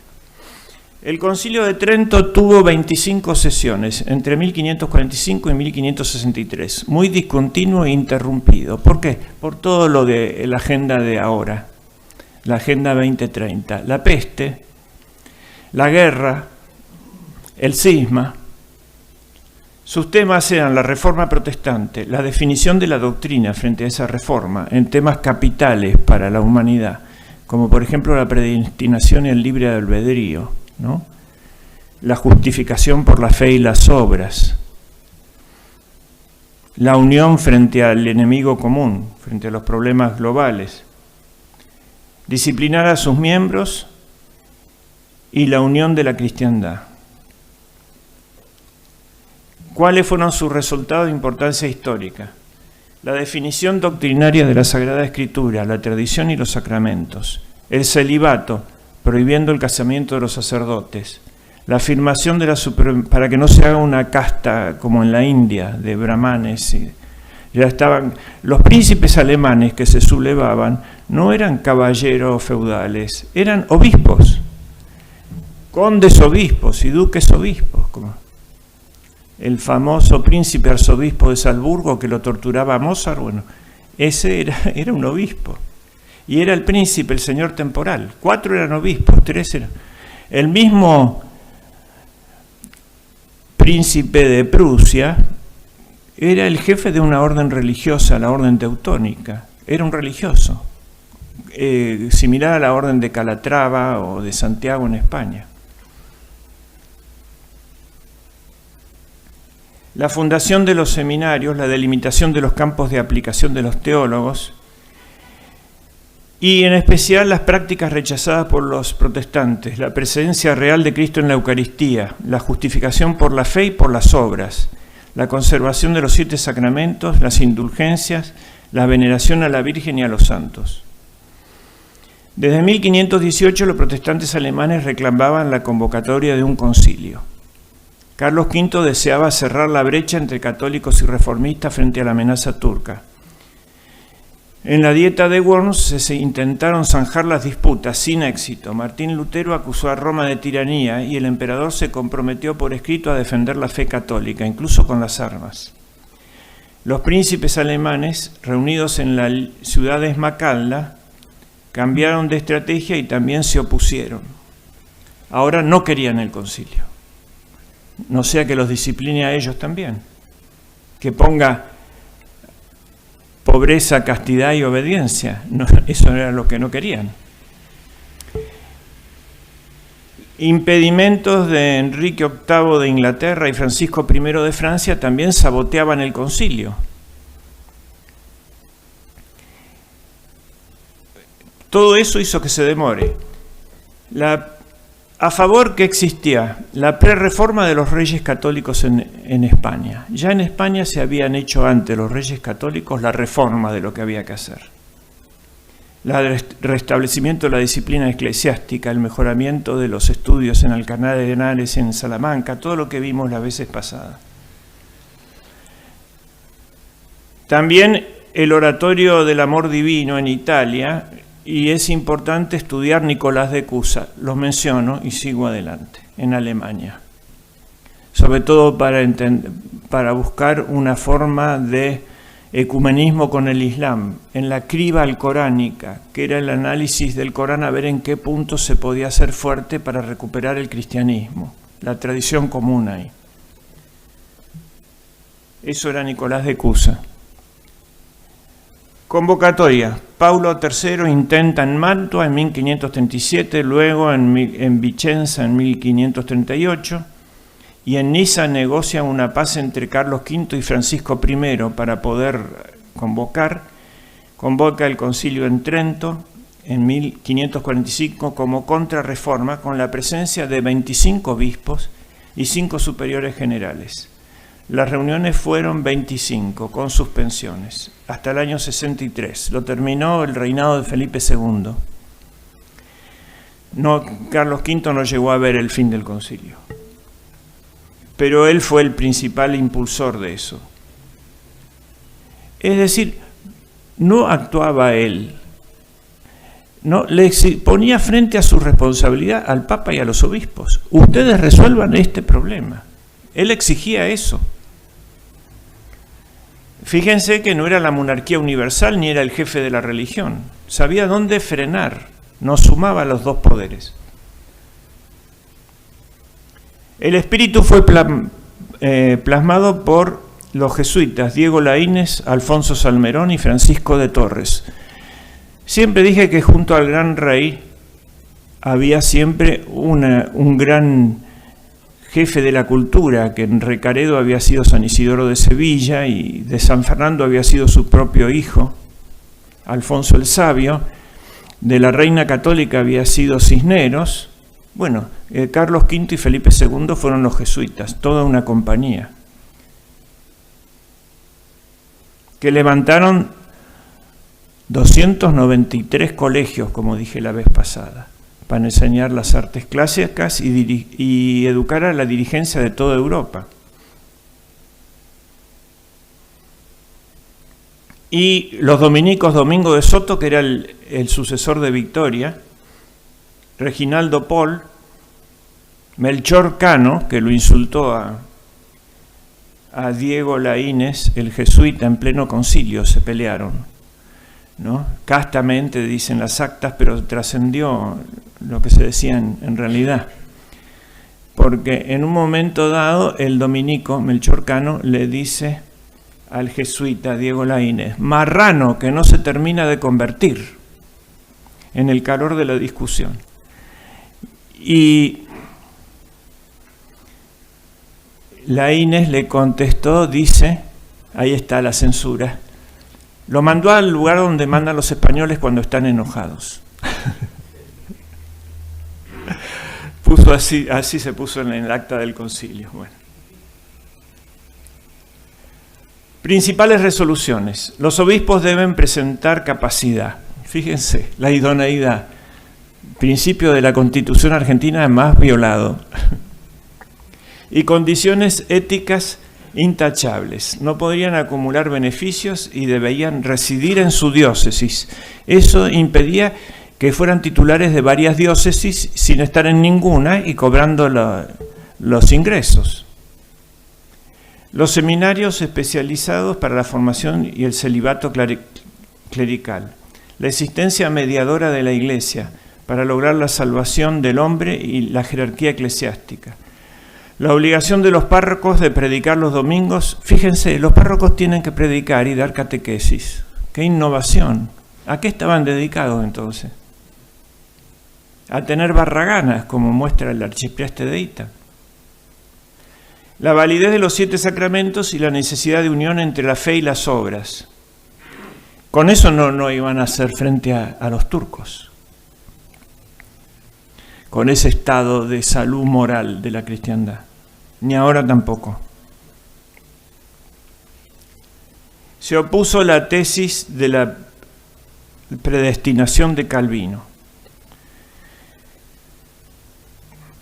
El Concilio de Trento tuvo 25 sesiones, entre 1545 y 1563, muy discontinuo e interrumpido. ¿Por qué? Por todo lo de la agenda de ahora, la Agenda 2030, la peste, la guerra, el cisma. Sus temas eran la reforma protestante, la definición de la doctrina frente a esa reforma en temas capitales para la humanidad, como por ejemplo la predestinación y el libre albedrío, ¿no? La justificación por la fe y las obras, la unión frente al enemigo común, frente a los problemas globales, disciplinar a sus miembros y la unión de la cristiandad. ¿Cuáles fueron sus resultados de importancia histórica? La definición doctrinaria de la Sagrada Escritura, la tradición y los sacramentos, el celibato, prohibiendo el casamiento de los sacerdotes, la afirmación de para que no se haga una casta como en la India, de brahmanes. Ya estaban los príncipes alemanes que se sublevaban, no eran caballeros feudales, eran obispos, condes obispos y duques obispos, como el famoso príncipe arzobispo de Salzburgo que lo torturaba a Mozart, bueno, ese era un obispo. Y era el príncipe, el señor temporal. 4 eran obispos, 3 eran. El mismo príncipe de Prusia era el jefe de una orden religiosa, la orden teutónica. Era un religioso, similar a la orden de Calatrava o de Santiago en España. La fundación de los seminarios, la delimitación de los campos de aplicación de los teólogos y en especial las prácticas rechazadas por los protestantes, la presencia real de Cristo en la Eucaristía, la justificación por la fe y por las obras, la conservación de los 7 sacramentos, las indulgencias, la veneración a la Virgen y a los santos. Desde 1518 los protestantes alemanes reclamaban la convocatoria de un concilio. Carlos V deseaba cerrar la brecha entre católicos y reformistas frente a la amenaza turca. En la Dieta de Worms se intentaron zanjar las disputas sin éxito. Martín Lutero acusó a Roma de tiranía y el emperador se comprometió por escrito a defender la fe católica, incluso con las armas. Los príncipes alemanes, reunidos en la ciudad de Esmacalda, cambiaron de estrategia y también se opusieron. Ahora no querían el concilio. No sea que los discipline a ellos también, que ponga pobreza, castidad y obediencia. No, eso era lo que no querían. Impedimentos de Enrique VIII de Inglaterra y Francisco I de Francia también saboteaban el concilio. Todo eso hizo que se demore. A favor que existía la prerreforma de los reyes católicos en España. Ya en España se habían hecho antes los reyes católicos la reforma de lo que había que hacer. El restablecimiento de la disciplina eclesiástica, el mejoramiento de los estudios en Alcalá de Henares, en Salamanca, todo lo que vimos las veces pasadas. También el oratorio del amor divino en Italia. Y es importante estudiar Nicolás de Cusa, los menciono y sigo adelante, en Alemania. Sobre todo para buscar una forma de ecumenismo con el Islam, en la criba alcoránica, que era el análisis del Corán a ver en qué punto se podía hacer fuerte para recuperar el cristianismo, la tradición común ahí. Eso era Nicolás de Cusa. Convocatoria. Paulo III intenta en Mantua en 1537, luego en Vicenza en 1538 y en Niza negocia una paz entre Carlos V y Francisco I para poder convocar. Convoca el concilio en Trento en 1545 como contrarreforma con la presencia de 25 obispos y 5 superiores generales. Las reuniones fueron 25, con suspensiones, hasta el año 63. Lo terminó el reinado de Felipe II. Carlos V no llegó a ver el fin del concilio. Pero él fue el principal impulsor de eso. Es decir, no actuaba él. No, le ponía frente a su responsabilidad al Papa y a los obispos. Ustedes resuelvan este problema. Él exigía eso. Fíjense que no era la monarquía universal ni era el jefe de la religión. Sabía dónde frenar, no sumaba los 2 poderes. El espíritu fue plasmado por los jesuitas Diego Laínez, Alfonso Salmerón y Francisco de Torres. Siempre dije que junto al gran rey había siempre un gran jefe de la cultura, que en Recaredo había sido San Isidoro de Sevilla y de San Fernando había sido su propio hijo, Alfonso el Sabio, de la reina católica había sido Cisneros. Bueno, Carlos V y Felipe II fueron los jesuitas, toda una compañía, que levantaron 293 colegios, como dije la vez pasada, para enseñar las artes clásicas y educar a la dirigencia de toda Europa. Y los dominicos, Domingo de Soto, que era el sucesor de Victoria, Reginaldo Pol, Melchor Cano, que lo insultó a Diego Laínez, el jesuita, en pleno concilio, se pelearon, ¿no? Castamente dicen las actas, pero trascendió lo que se decía en realidad. Porque en un momento dado el dominico Melchor Cano le dice al jesuita Diego Laínez: marrano que no se termina de convertir, en el calor de la discusión. Y Laínez le contestó, dice, ahí está la censura, lo mandó al lugar donde mandan los españoles cuando están enojados. Puso así se puso en el acta del concilio. Bueno. Principales resoluciones. Los obispos deben presentar capacidad. Fíjense, la idoneidad, principio de la Constitución argentina más violado. Y condiciones éticas intachables. No podrían acumular beneficios y debían residir en su diócesis. Eso impedía que fueran titulares de varias diócesis sin estar en ninguna y cobrando los ingresos. Los seminarios especializados para la formación y el celibato clerical. La existencia mediadora de la Iglesia para lograr la salvación del hombre y la jerarquía eclesiástica. La obligación de los párrocos de predicar los domingos. Fíjense, los párrocos tienen que predicar y dar catequesis. ¡Qué innovación! ¿A qué estaban dedicados entonces? A tener barraganas, como muestra el archipreste de Ita. La validez de los 7 sacramentos y la necesidad de unión entre la fe y las obras. Con eso no iban a hacer frente a los turcos. Con ese estado de salud moral de la cristiandad. Ni ahora tampoco. Se opuso la tesis de la predestinación de Calvino.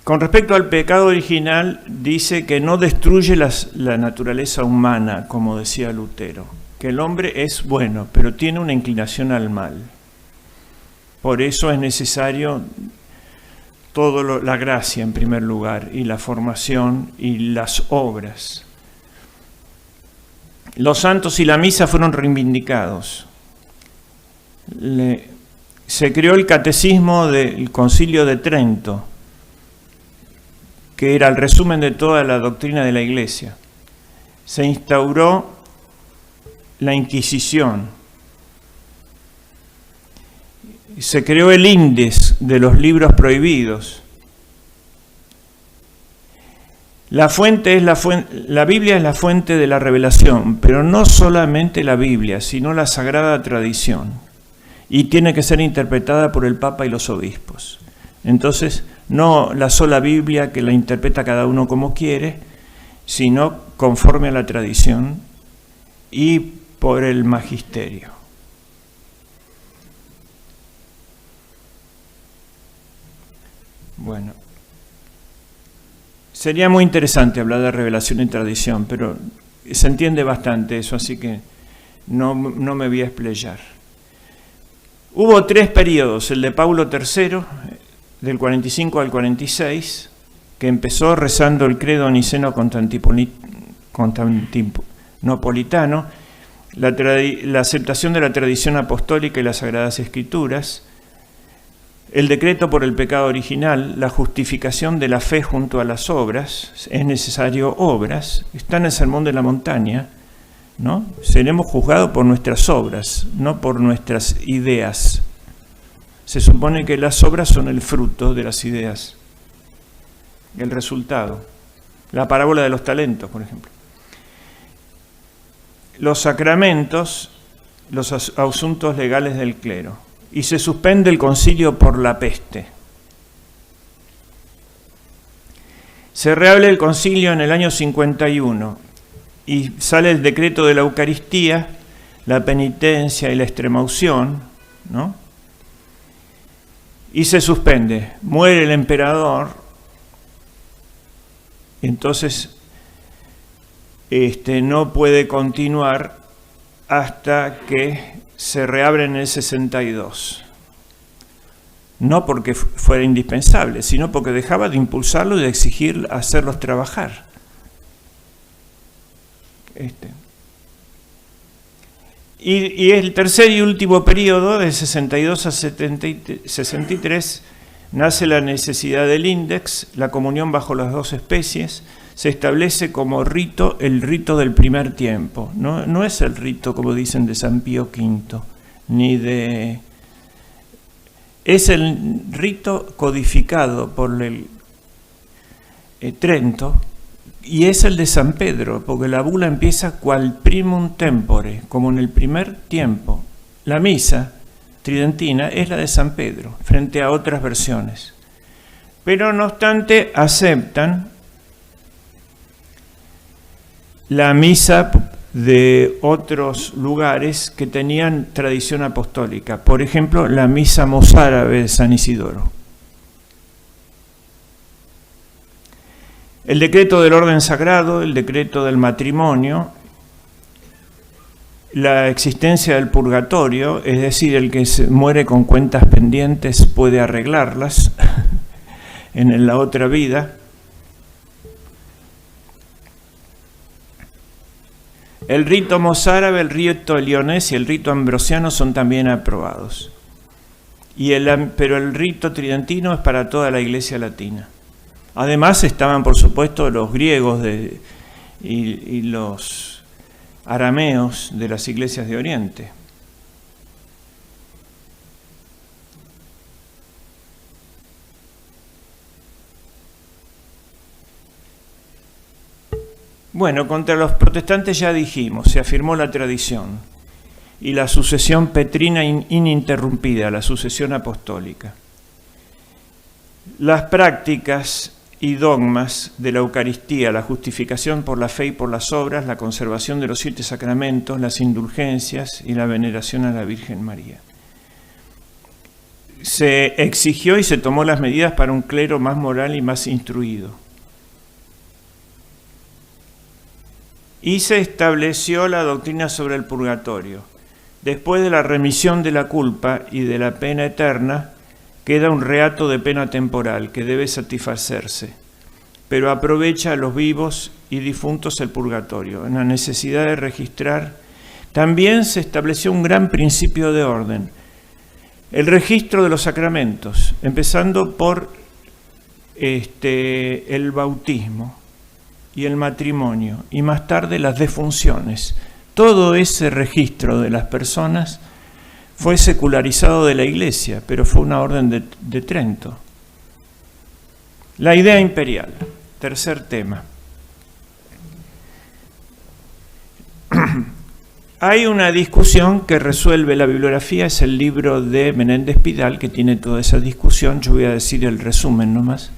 Con respecto al pecado original, dice que no destruye la naturaleza humana, como decía Lutero, que el hombre es bueno, pero tiene una inclinación al mal. Por eso es necesario la gracia en primer lugar, y la formación y las obras. Los santos y la misa fueron reivindicados. Se creó el catecismo del Concilio de Trento, que era el resumen de toda la doctrina de la Iglesia. Se instauró la Inquisición. Se creó el índice de los libros prohibidos. La Biblia es la fuente de la revelación, pero no solamente la Biblia, sino la Sagrada Tradición. Y tiene que ser interpretada por el Papa y los obispos. Entonces, no la sola Biblia que la interpreta cada uno como quiere, sino conforme a la tradición y por el magisterio. Bueno, sería muy interesante hablar de revelación y tradición, pero se entiende bastante eso, así que no me voy a explayar. Hubo 3 periodos, el de Paulo III, del 45 al 46, que empezó rezando el credo niceno constantinopolitano, la aceptación de la tradición apostólica y las Sagradas Escrituras, el decreto por el pecado original, la justificación de la fe junto a las obras, es necesario obras, está en el Sermón de la Montaña, ¿no? Seremos juzgados por nuestras obras, no por nuestras ideas. Se supone que las obras son el fruto de las ideas, el resultado. La parábola de los talentos, por ejemplo. Los sacramentos, los asuntos legales del clero. Y se suspende el concilio por la peste. Se reabre el concilio en el año 51 y sale el decreto de la Eucaristía, la penitencia y la extremaunción, ¿no? Y se suspende. Muere el emperador. Entonces, no puede continuar hasta que se reabre en el 62. No porque fuera indispensable, sino porque dejaba de impulsarlo y de exigir hacerlos trabajar. Y el tercer y último periodo, de 62 a 63, nace la necesidad del índex, la comunión bajo las dos especies, se establece como rito el rito del primer tiempo. No es el rito, como dicen, de San Pío V, ni de... Es el rito codificado por el Trento, y es el de San Pedro, porque la bula empieza qual primum tempore, como en el primer tiempo. La misa tridentina es la de San Pedro, frente a otras versiones. Pero no obstante, aceptan la misa de otros lugares que tenían tradición apostólica. Por ejemplo, la misa mozárabe de San Isidoro. El decreto del orden sagrado, el decreto del matrimonio, la existencia del purgatorio, es decir, el que se muere con cuentas pendientes puede arreglarlas en la otra vida. El rito mozárabe, el rito leonés y el rito ambrosiano son también aprobados. Pero el rito tridentino es para toda la Iglesia latina. Además estaban, por supuesto, los griegos y los arameos de las iglesias de Oriente. Bueno, contra los protestantes ya dijimos, se afirmó la tradición y la sucesión petrina ininterrumpida, la sucesión apostólica. Las prácticas y dogmas de la Eucaristía, la justificación por la fe y por las obras, la conservación de los 7 sacramentos, las indulgencias y la veneración a la Virgen María. Se exigió y se tomó las medidas para un clero más moral y más instruido. Y se estableció la doctrina sobre el purgatorio. Después de la remisión de la culpa y de la pena eterna, queda un reato de pena temporal que debe satisfacerse, pero aprovecha a los vivos y difuntos el purgatorio. En la necesidad de registrar, también se estableció un gran principio de orden, el registro de los sacramentos, empezando por el bautismo y el matrimonio, y más tarde las defunciones. Todo ese registro de las personas fue secularizado de la Iglesia, pero fue una orden de Trento. La idea imperial, tercer tema. Hay una discusión que resuelve la bibliografía, es el libro de Menéndez Pidal, que tiene toda esa discusión. Yo voy a decir el resumen nomás,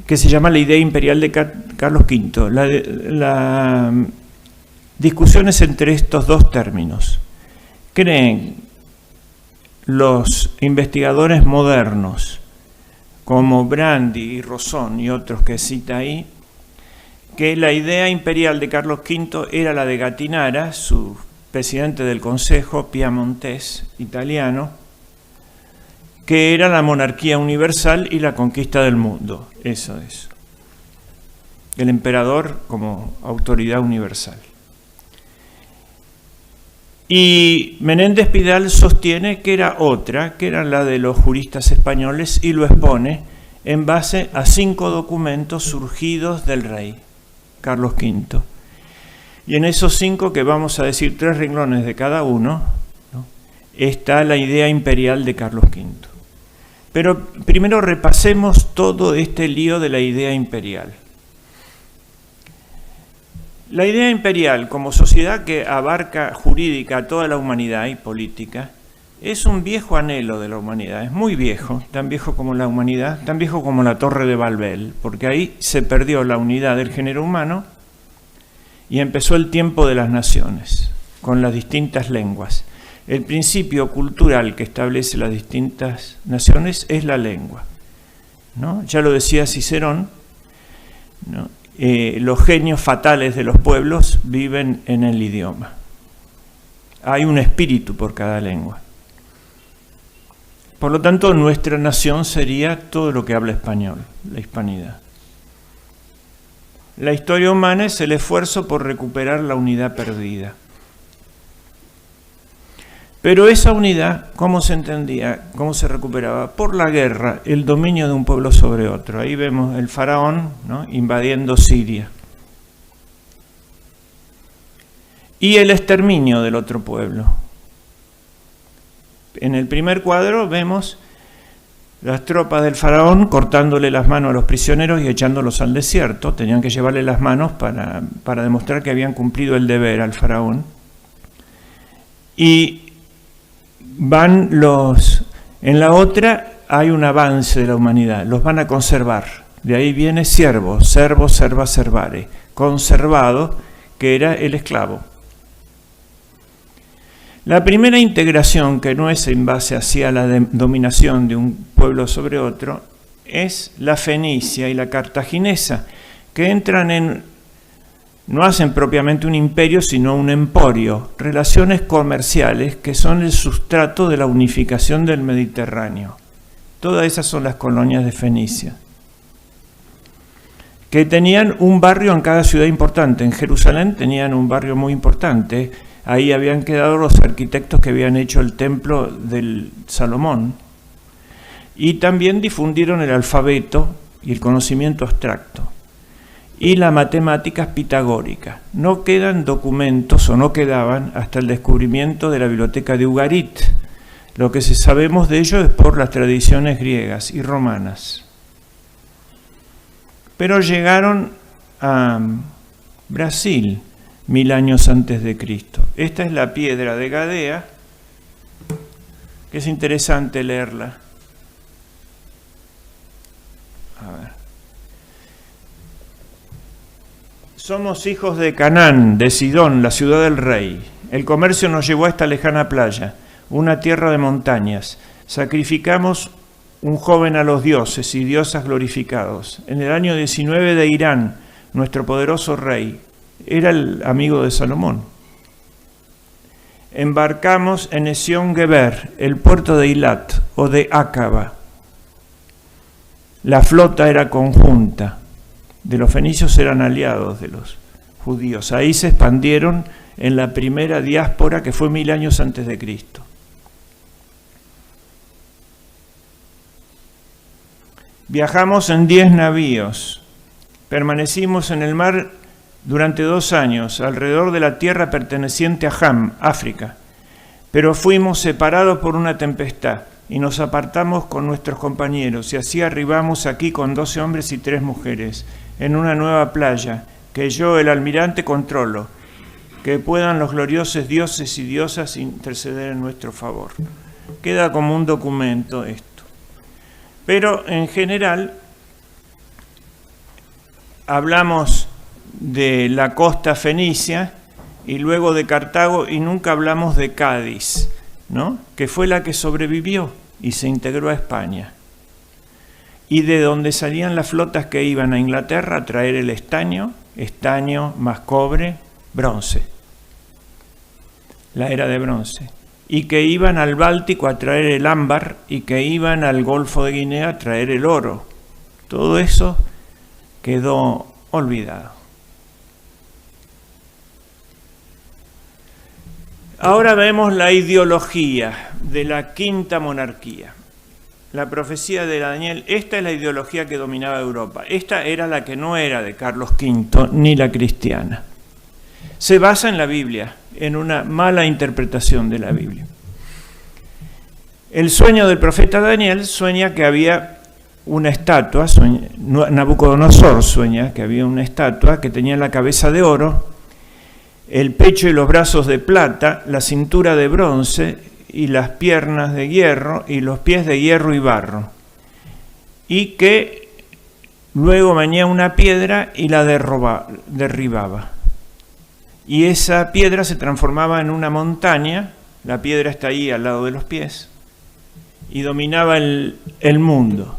que se llama La idea imperial de Carlos V. La discusión es entre estos dos términos. Creen los investigadores modernos, como Brandi y Rosón y otros que cita ahí, que la idea imperial de Carlos V era la de Gattinara, su presidente del Consejo piamontés italiano, que era la monarquía universal y la conquista del mundo. Eso es. El emperador como autoridad universal. Y Menéndez Pidal sostiene que era otra, que era la de los juristas españoles, y lo expone en base a 5 documentos surgidos del rey, Carlos V. Y en esos 5, que vamos a decir 3 renglones de cada uno, ¿no?, está la idea imperial de Carlos V. Pero primero repasemos todo este lío de la idea imperial. La idea imperial, como sociedad que abarca jurídica a toda la humanidad y política, es un viejo anhelo de la humanidad, es muy viejo, tan viejo como la humanidad, tan viejo como la Torre de Babel, porque ahí se perdió la unidad del género humano y empezó el tiempo de las naciones, con las distintas lenguas. El principio cultural que establece las distintas naciones es la lengua, ¿no? Ya lo decía Cicerón, ¿no? Los genios fatales de los pueblos viven en el idioma. Hay un espíritu por cada lengua. Por lo tanto, nuestra nación sería todo lo que habla español, la hispanidad. La historia humana es el esfuerzo por recuperar la unidad perdida. Pero esa unidad, ¿cómo se entendía? ¿Cómo se recuperaba? Por la guerra, el dominio de un pueblo sobre otro. Ahí vemos el faraón, ¿no?, invadiendo Siria. Y el exterminio del otro pueblo. En el primer cuadro vemos las tropas del faraón cortándole las manos a los prisioneros y echándolos al desierto. Tenían que llevarle las manos para demostrar que habían cumplido el deber al faraón. Y en la otra hay un avance de la humanidad, los van a conservar. De ahí viene servo, serva, servare, conservado, que era el esclavo. La primera integración, que no es en base hacia la dominación de un pueblo sobre otro, es la fenicia y la cartaginesa, que entran no hacen propiamente un imperio, sino un emporio, relaciones comerciales que son el sustrato de la unificación del Mediterráneo. Todas esas son las colonias de Fenicia, que tenían un barrio en cada ciudad importante. En Jerusalén tenían un barrio muy importante. Ahí habían quedado los arquitectos que habían hecho el templo del Salomón. Y también difundieron el alfabeto y el conocimiento abstracto. Y las matemáticas pitagóricas. No quedan documentos, o no quedaban, hasta el descubrimiento de la biblioteca de Ugarit. Lo que sabemos de ello es por las tradiciones griegas y romanas. Pero llegaron a Brasil 1000 años antes de Cristo. Esta es la piedra de Gadea, que es interesante leerla. A ver. Somos hijos de Canaán, de Sidón, la ciudad del rey. El comercio nos llevó a esta lejana playa, una tierra de montañas. Sacrificamos un joven a los dioses y diosas glorificados. En el año 19 de Irán, nuestro poderoso rey, era el amigo de Salomón. Embarcamos en Esión Geber, el puerto de Eilat o de Acaba. La flota era conjunta. De los fenicios eran aliados de los judíos. Ahí se expandieron en la primera diáspora, que fue 1000 años antes de Cristo. Viajamos en 10 navíos. Permanecimos en el mar durante 2 años, alrededor de la tierra perteneciente a Ham, África. Pero fuimos separados por una tempestad y nos apartamos con nuestros compañeros, y así arribamos aquí con 12 hombres y 3 mujeres, en una nueva playa, que yo, el almirante, controlo, que puedan los gloriosos dioses y diosas interceder en nuestro favor. Queda como un documento esto. Pero en general hablamos de la costa fenicia y luego de Cartago, y nunca hablamos de Cádiz, ¿no?, que fue la que sobrevivió y se integró a España, y de donde salían las flotas que iban a Inglaterra a traer el estaño más cobre, bronce, la era de bronce, y que iban al Báltico a traer el ámbar, y que iban al Golfo de Guinea a traer el oro. Todo eso quedó olvidado. Ahora vemos la ideología de la quinta monarquía. La profecía de Daniel, esta es la ideología que dominaba Europa. Esta era la que no era de Carlos V, ni la cristiana. Se basa en la Biblia, en una mala interpretación de la Biblia. El sueño del profeta Daniel sueña que había una estatua, Nabucodonosor sueña que había una estatua que tenía la cabeza de oro, el pecho y los brazos de plata, la cintura de bronce y las piernas de hierro y los pies de hierro y barro, y que luego venía una piedra y la derribaba, y esa piedra se transformaba en una montaña. La piedra está ahí al lado de los pies y dominaba el mundo.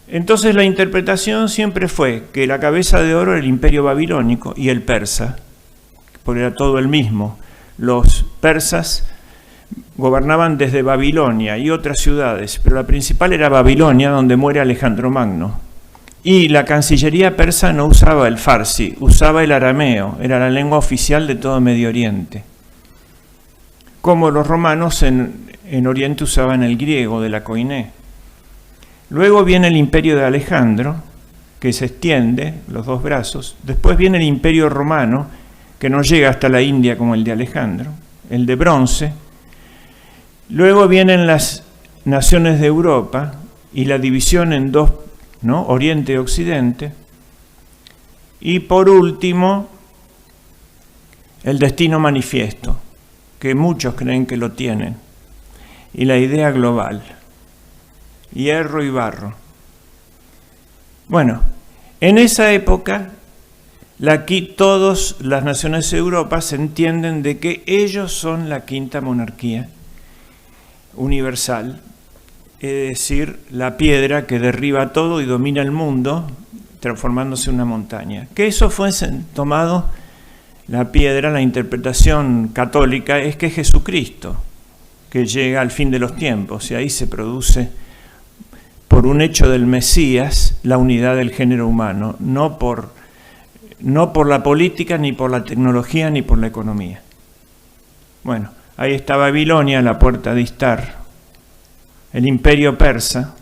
Entonces la interpretación siempre fue que la cabeza de oro era el imperio babilónico y el persa, porque era todo el mismo. Los persas gobernaban desde Babilonia y otras ciudades, pero la principal era Babilonia, donde muere Alejandro Magno. Y la Cancillería persa no usaba el farsi, usaba el arameo, era la lengua oficial de todo Medio Oriente. Como los romanos en Oriente usaban el griego de la Koiné. Luego viene el imperio de Alejandro, que se extiende, los dos brazos. Después viene el imperio romano, que no llega hasta la India como el de Alejandro, el de bronce. Luego vienen las naciones de Europa y la división en dos, ¿no? Oriente y Occidente. Y por último, el destino manifiesto, que muchos creen que lo tienen, y la idea global, hierro y barro. Bueno, en esa época, todas las naciones de Europa se entienden de que ellos son la quinta monarquía universal, es decir, la piedra que derriba todo y domina el mundo, transformándose en una montaña. Que eso fuese tomado, la piedra, la interpretación católica, es que es Jesucristo, que llega al fin de los tiempos, y ahí se produce, por un hecho del Mesías, la unidad del género humano, no por la política, ni por la tecnología, ni por la economía. Bueno, ahí está Babilonia, la puerta de Istar, el imperio persa.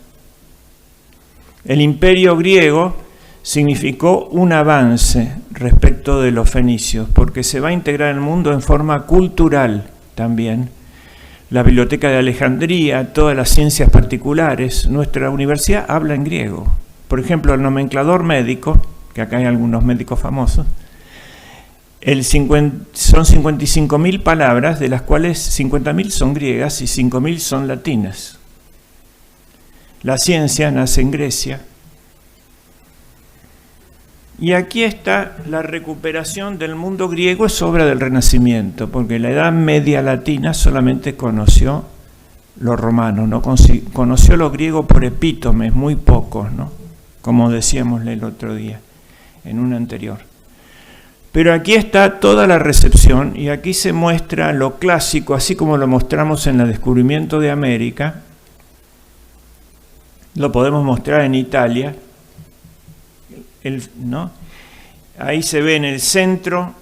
El imperio griego significó un avance respecto de los fenicios, porque se va a integrar el mundo en forma cultural también. La Biblioteca de Alejandría, todas las ciencias particulares, nuestra universidad habla en griego. Por ejemplo, el nomenclador médico, que acá hay algunos médicos famosos, son 55.000 palabras, de las cuales 50.000 son griegas y 5.000 son latinas. La ciencia nace en Grecia. Y aquí está la recuperación del mundo griego, es obra del Renacimiento, porque la Edad Media latina solamente conoció lo romano, no conoció lo griego por epítomes, muy pocos, ¿no? Como decíamos el otro día, en un anterior. Pero aquí está toda la recepción, y aquí se muestra lo clásico, así como lo mostramos en el descubrimiento de América, lo podemos mostrar en Italia, ¿no? Ahí se ve en el centro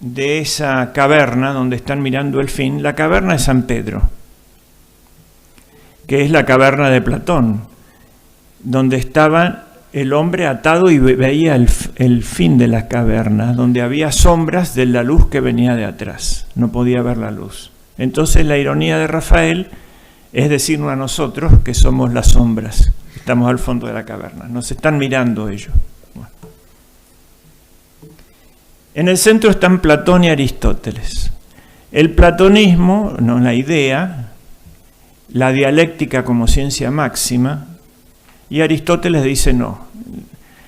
de esa caverna donde están mirando el fin, la caverna de San Pedro, que es la caverna de Platón, donde estaba el hombre atado y veía el fin de la caverna, donde había sombras de la luz que venía de atrás, no podía ver la luz. Entonces la ironía de Rafael es decirnos a nosotros que somos las sombras, estamos al fondo de la caverna, nos están mirando ellos. Bueno. En el centro están Platón y Aristóteles. El platonismo, no, la idea, la dialéctica como ciencia máxima, y Aristóteles dice no,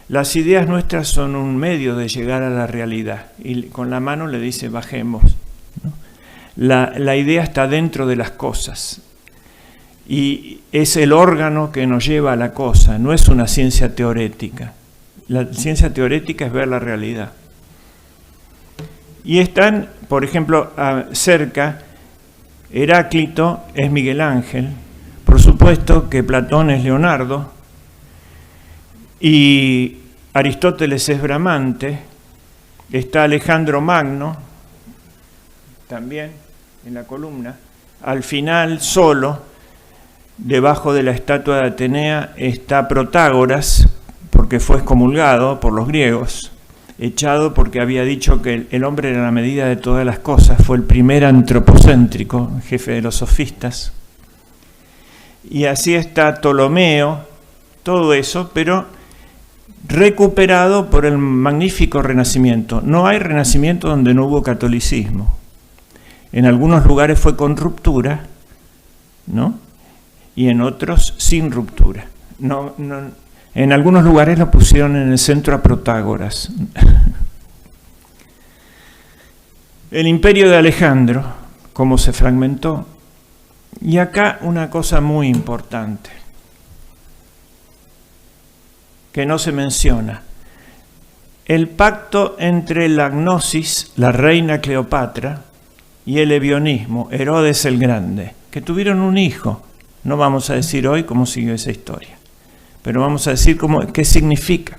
las ideas nuestras son un medio de llegar a la realidad, y con la mano le dice bajemos, ¿no? La idea está dentro de las cosas, y es el órgano que nos lleva a la cosa, no es una ciencia teorética. La ciencia teorética es ver la realidad. Y están, por ejemplo, cerca, Heráclito es Miguel Ángel, por supuesto que Platón es Leonardo, y Aristóteles es Bramante, está Alejandro Magno, también en la columna, al final solo, debajo de la estatua de Atenea está Protágoras, porque fue excomulgado por los griegos, echado porque había dicho que el hombre era la medida de todas las cosas, fue el primer antropocéntrico, jefe de los sofistas. Y así está Ptolomeo, todo eso, pero recuperado por el magnífico Renacimiento. No hay Renacimiento donde no hubo catolicismo. En algunos lugares fue con ruptura, ¿no? Y en otros sin ruptura. En algunos lugares lo pusieron en el centro a Protágoras. El imperio de Alejandro, cómo se fragmentó. Y acá una cosa muy importante, que no se menciona. El pacto entre la gnosis, la reina Cleopatra, y el ebionismo, Herodes el Grande, que tuvieron un hijo. No vamos a decir hoy cómo siguió esa historia. pero vamos a decir qué significa.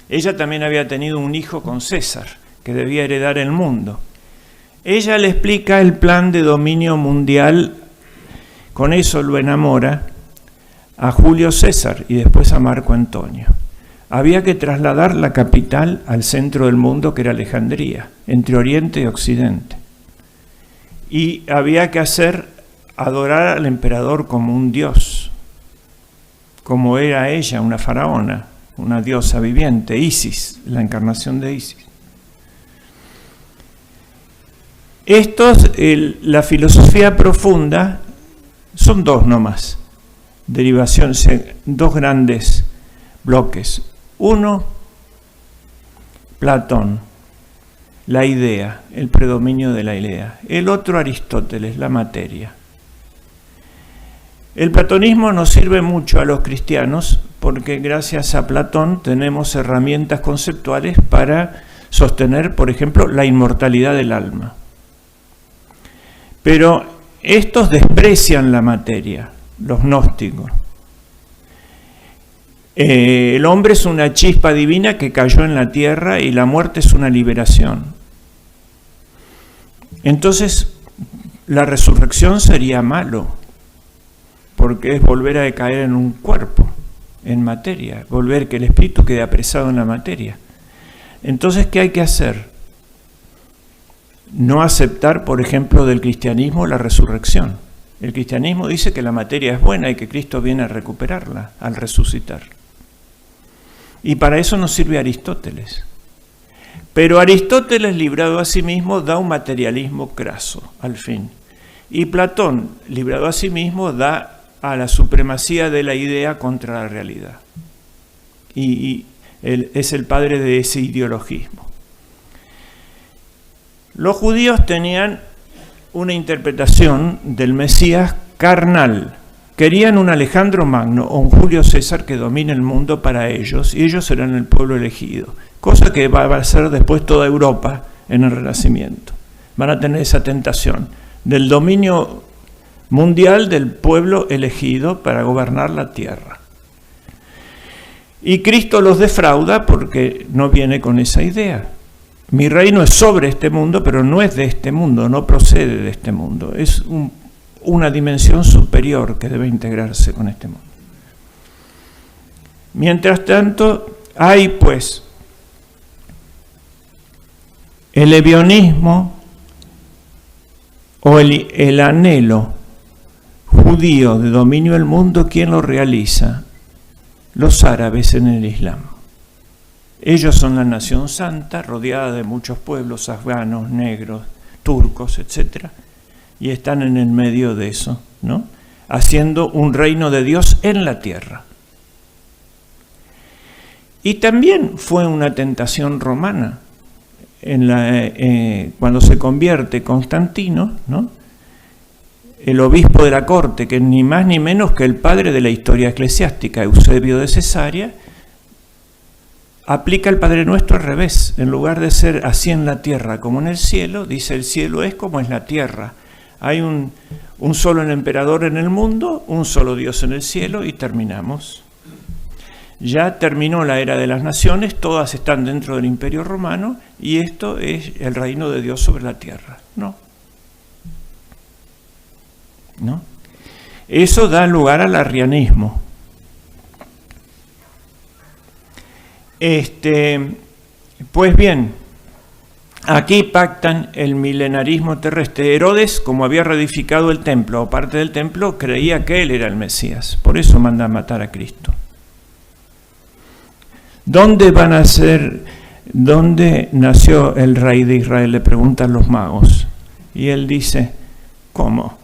Ella también había tenido un hijo con César, que debía heredar el mundo. Ella le explica el plan de dominio mundial, con eso lo enamora a Julio César y después a Marco Antonio. Había que trasladar la capital al centro del mundo, que era Alejandría, entre Oriente y Occidente. Y había que adorar al emperador como un dios, como era ella, una faraona, una diosa viviente, Isis, la encarnación de Isis. La filosofía profunda, son dos nomás, derivaciones, dos grandes bloques. Uno, Platón, la idea, el predominio de la idea. El otro, Aristóteles, la materia. El platonismo nos sirve mucho a los cristianos porque gracias a Platón tenemos herramientas conceptuales para sostener, por ejemplo, la inmortalidad del alma. Pero estos desprecian la materia, los gnósticos. El hombre es una chispa divina que cayó en la tierra y la muerte es una liberación. Entonces, la resurrección sería malo, porque es volver a decaer en un cuerpo, en materia, volver que el espíritu quede apresado en la materia. Entonces, ¿qué hay que hacer? No aceptar, por ejemplo, del cristianismo la resurrección. El cristianismo dice que la materia es buena y que Cristo viene a recuperarla al resucitar. Y para eso nos sirve Aristóteles. Pero Aristóteles, librado a sí mismo, da un materialismo craso, al fin. Y Platón, librado a sí mismo, da a la supremacía de la idea contra la realidad. Y él es el padre de ese ideologismo. Los judíos tenían una interpretación del Mesías carnal. Querían un Alejandro Magno o un Julio César que domine el mundo para ellos, y ellos serán el pueblo elegido. Cosa que va a ser después toda Europa en el Renacimiento. Van a tener esa tentación del dominio mundial del pueblo elegido para gobernar la tierra. Y Cristo los defrauda porque no viene con esa idea. Mi reino es sobre este mundo, pero no es de este mundo, no procede de este mundo. Es una dimensión superior que debe integrarse con este mundo. Mientras tanto, hay pues el evionismo o el anhelo judío de dominio del mundo. ¿Quién lo realiza? Los árabes en el Islam. Ellos son la nación santa, rodeada de muchos pueblos afganos, negros, turcos, etc. Y están en el medio de eso, ¿no? Haciendo un reino de Dios en la tierra. Y también fue una tentación romana. Cuando se convierte Constantino, ¿no? El obispo de la corte, que ni más ni menos que el padre de la historia eclesiástica, Eusebio de Cesarea, aplica el Padre Nuestro al revés. En lugar de ser así en la tierra como en el cielo, dice el cielo es como es la tierra. Hay un solo emperador en el mundo, un solo Dios en el cielo y terminamos. Ya terminó la era de las naciones, todas están dentro del Imperio Romano y esto es el reino de Dios sobre la tierra. No. Eso da lugar al arrianismo. Pues bien, aquí pactan el milenarismo terrestre. Herodes, como había reedificado el templo o parte del templo, creía que él era el Mesías. Por eso manda a matar a Cristo. ¿Dónde nació el rey de Israel? Le preguntan los magos. Y él dice, ¿cómo?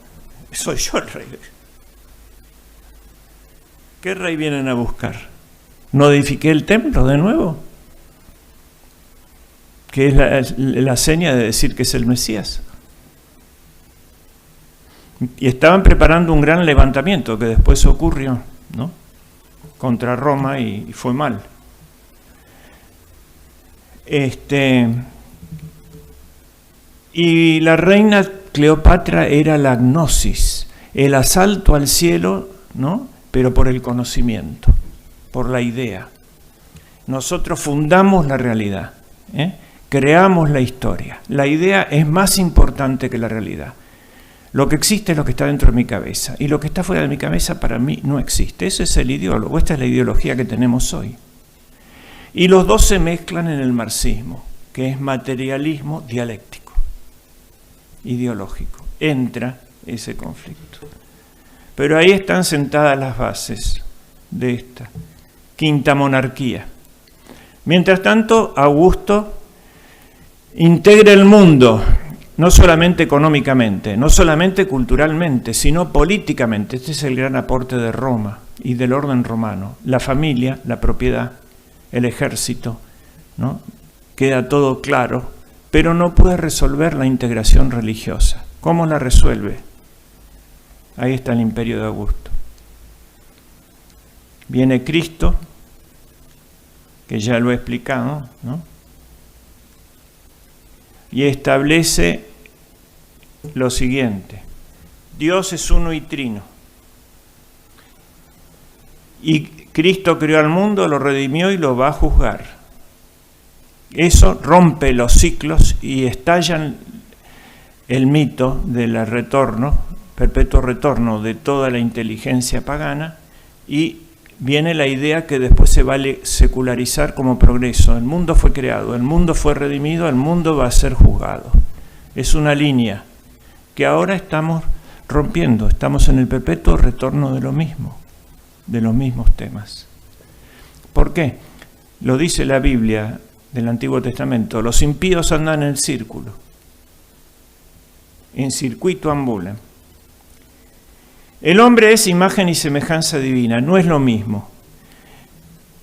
Soy yo el rey. ¿Qué rey vienen a buscar? ¿No edifiqué el templo de nuevo? Que es la seña de decir que es el Mesías. Y estaban preparando un gran levantamiento que después ocurrió, ¿no? Contra Roma y fue mal. Y la reina Cleopatra era la gnosis, el asalto al cielo, ¿no? pero por el conocimiento, por la idea. Nosotros fundamos la realidad, creamos la historia. La idea es más importante que la realidad. Lo que existe es lo que está dentro de mi cabeza, y lo que está fuera de mi cabeza para mí no existe. Ese es el ideólogo, esta es la ideología que tenemos hoy. Y los dos se mezclan en el marxismo, que es materialismo dialéctico, ideológico. Entra ese conflicto. Pero ahí están sentadas las bases de esta quinta monarquía. Mientras tanto, Augusto integra el mundo, no solamente económicamente, no solamente culturalmente, sino políticamente. Este es el gran aporte de Roma y del orden romano. La familia, la propiedad, el ejército, ¿no? Queda todo claro, pero no puede resolver la integración religiosa. ¿Cómo la resuelve? Ahí está el imperio de Augusto. Viene Cristo, que ya lo he explicado, ¿no? Y establece lo siguiente: Dios es uno y trino. Y Cristo creó al mundo, lo redimió y lo va a juzgar. Eso rompe los ciclos y estalla el mito del retorno, perpetuo retorno de toda la inteligencia pagana, y viene la idea que después se va a secularizar como progreso. El mundo fue creado, el mundo fue redimido, el mundo va a ser juzgado. Es una línea que ahora estamos rompiendo, estamos en el perpetuo retorno de lo mismo, de los mismos temas. ¿Por qué? Lo dice la Biblia del Antiguo Testamento: los impíos andan en círculo, en circuito ambulan. El hombre es imagen y semejanza divina, no es lo mismo.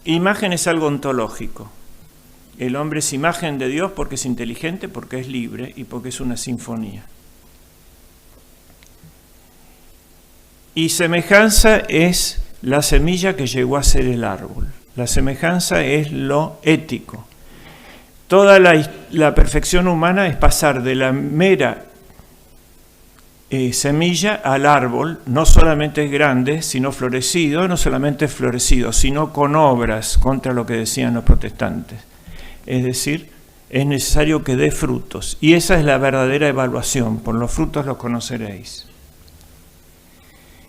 Imagen es algo ontológico. El hombre es imagen de Dios porque es inteligente, porque es libre y porque es una sinfonía. Y semejanza es la semilla que llegó a ser el árbol. La semejanza es lo ético. Toda la perfección humana es pasar de la mera semilla al árbol, no solamente grande, sino florecido, no solamente florecido, sino con obras, contra lo que decían los protestantes. Es decir, es necesario que dé frutos, y esa es la verdadera evaluación: por los frutos los conoceréis.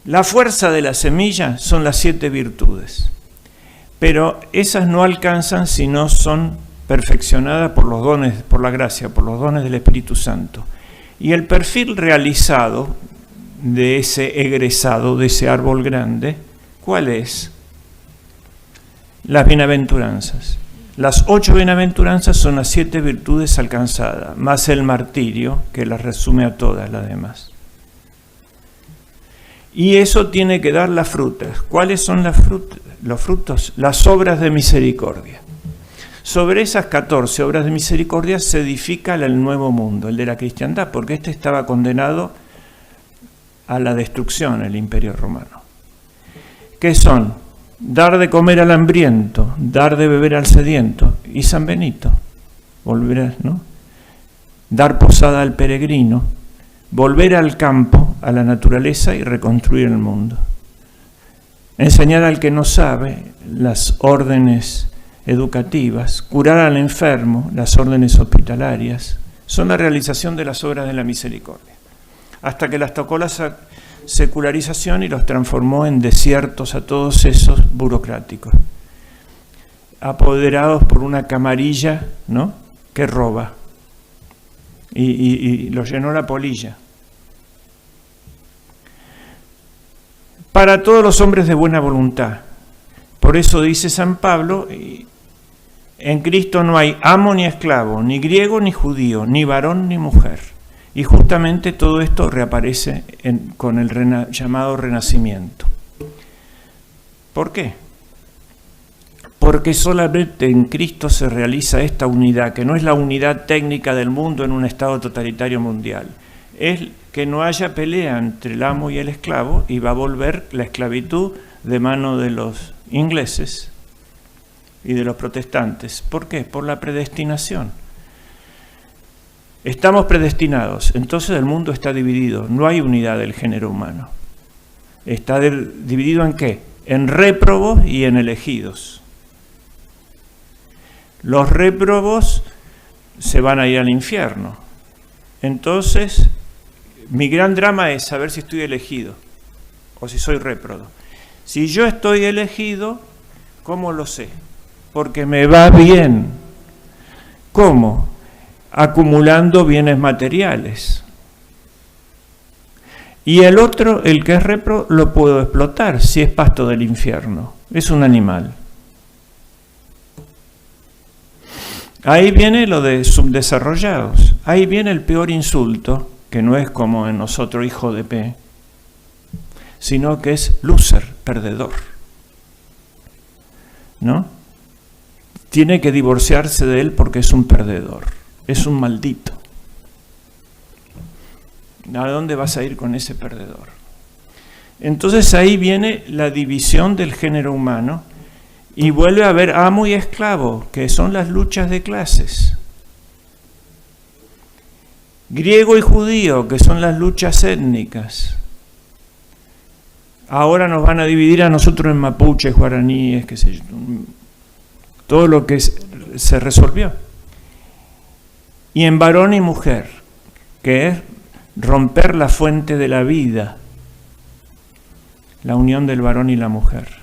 La fuerza de la semilla son las 7 virtudes, pero esas no alcanzan si no son perfeccionadas por los dones, por la gracia, por los dones del Espíritu Santo. Y el perfil realizado de ese egresado, de ese árbol grande, ¿cuál es? Las bienaventuranzas. Las 8 bienaventuranzas son las 7 virtudes alcanzadas, más el martirio, que las resume a todas las demás. Y eso tiene que dar las frutas. ¿Cuáles son los frutos? Las obras de misericordia. Sobre esas 14 obras de misericordia se edifica el nuevo mundo, el de la cristiandad, porque este estaba condenado a la destrucción, el imperio romano. ¿Qué son? Dar de comer al hambriento, dar de beber al sediento, y San Benito, volver, ¿no? Dar posada al peregrino, volver al campo, a la naturaleza y reconstruir el mundo. Enseñar al que no sabe las órdenes educativas, curar al enfermo, las órdenes hospitalarias, son la realización de las obras de la misericordia, hasta que las tocó la secularización y los transformó en desiertos a todos esos burocráticos, apoderados por una camarilla, ¿no?, que roba, y los llenó la polilla. Para todos los hombres de buena voluntad. Por eso dice San Pablo: en Cristo no hay amo ni esclavo, ni griego ni judío, ni varón ni mujer. Y justamente todo esto reaparece con el llamado Renacimiento. ¿Por qué? Porque solamente en Cristo se realiza esta unidad, que no es la unidad técnica del mundo en un estado totalitario mundial. Es que no haya pelea entre el amo y el esclavo, y va a volver la esclavitud de mano de los ingleses y de los protestantes. ¿Por qué? Por la predestinación. Estamos predestinados, entonces el mundo está dividido, no hay unidad del género humano. ¿Está dividido en qué? en réprobos y en elegidos. Los réprobos se van a ir al infierno. Entonces, mi gran drama es saber si estoy elegido o si soy réprobo. Si yo estoy elegido, ¿cómo lo sé? Porque me va bien. ¿Cómo? Acumulando bienes materiales. Y el otro, el que es réprobo, lo puedo explotar si es pasto del infierno. Es un animal. Ahí viene lo de subdesarrollados. Ahí viene el peor insulto, que no es como en nosotros, hijo de P, sino que es loser, perdedor. ¿No? Tiene que divorciarse de él porque es un perdedor, es un maldito. ¿A dónde vas a ir con ese perdedor? Entonces ahí viene la división del género humano y vuelve a haber amo y esclavo, que son las luchas de clases. Griego y judío, que son las luchas étnicas. Ahora nos van a dividir a nosotros en mapuches, guaraníes, qué sé yo. Todo lo que se resolvió. Y en varón y mujer, que es romper la fuente de la vida, la unión del varón y la mujer.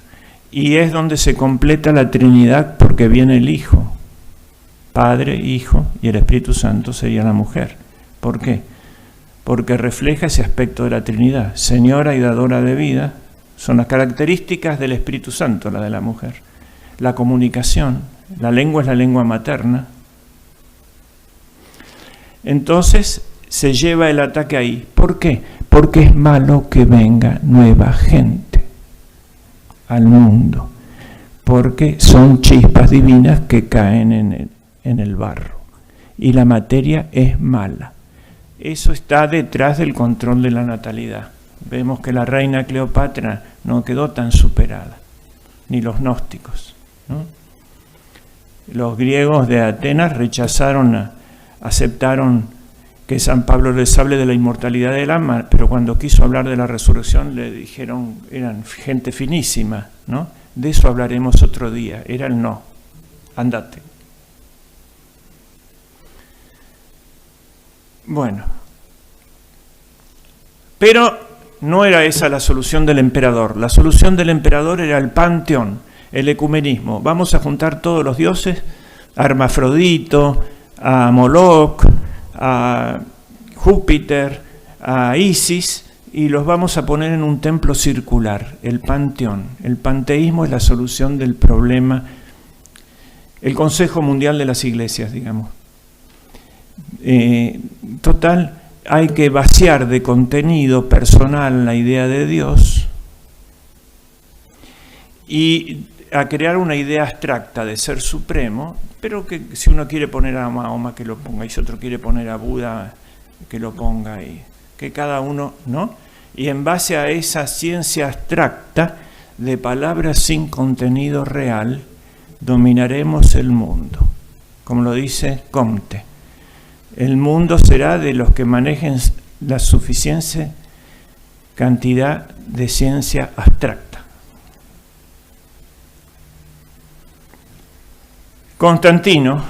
Y es donde se completa la Trinidad porque viene el Hijo, Padre, Hijo y el Espíritu Santo sería la mujer. ¿Por qué? Porque refleja ese aspecto de la Trinidad. Señora y dadora de vida son las características del Espíritu Santo, la de la mujer. La comunicación, la lengua es la lengua materna. Entonces se lleva el ataque ahí. ¿Por qué? Porque es malo que venga nueva gente al mundo, porque son chispas divinas que caen en el barro y la materia es mala. Eso está detrás del control de la natalidad. Vemos que la reina Cleopatra no quedó tan superada, ni los gnósticos, ¿no? Los griegos de Atenas aceptaron que San Pablo les hable de la inmortalidad del alma, pero cuando quiso hablar de la resurrección le dijeron, eran gente finísima, ¿no? De eso hablaremos otro día. Era el no. Andate. Bueno. Pero no era esa la solución del emperador. La solución del emperador era el panteón, el ecumenismo. Vamos a juntar todos los dioses, a Hermafrodito, a Moloch, a Júpiter, a Isis, y los vamos a poner en un templo circular, el panteón. El panteísmo es la solución del problema, el Consejo Mundial de las Iglesias, digamos. Total, hay que vaciar de contenido personal la idea de Dios y a crear una idea abstracta de ser supremo, pero que si uno quiere poner a Mahoma, que lo ponga, y si otro quiere poner a Buda, que lo ponga, y que cada uno, ¿no? Y en base a esa ciencia abstracta de palabras sin contenido real, dominaremos el mundo. Como lo dice Comte, el mundo será de los que manejen la suficiente cantidad de ciencia abstracta. Constantino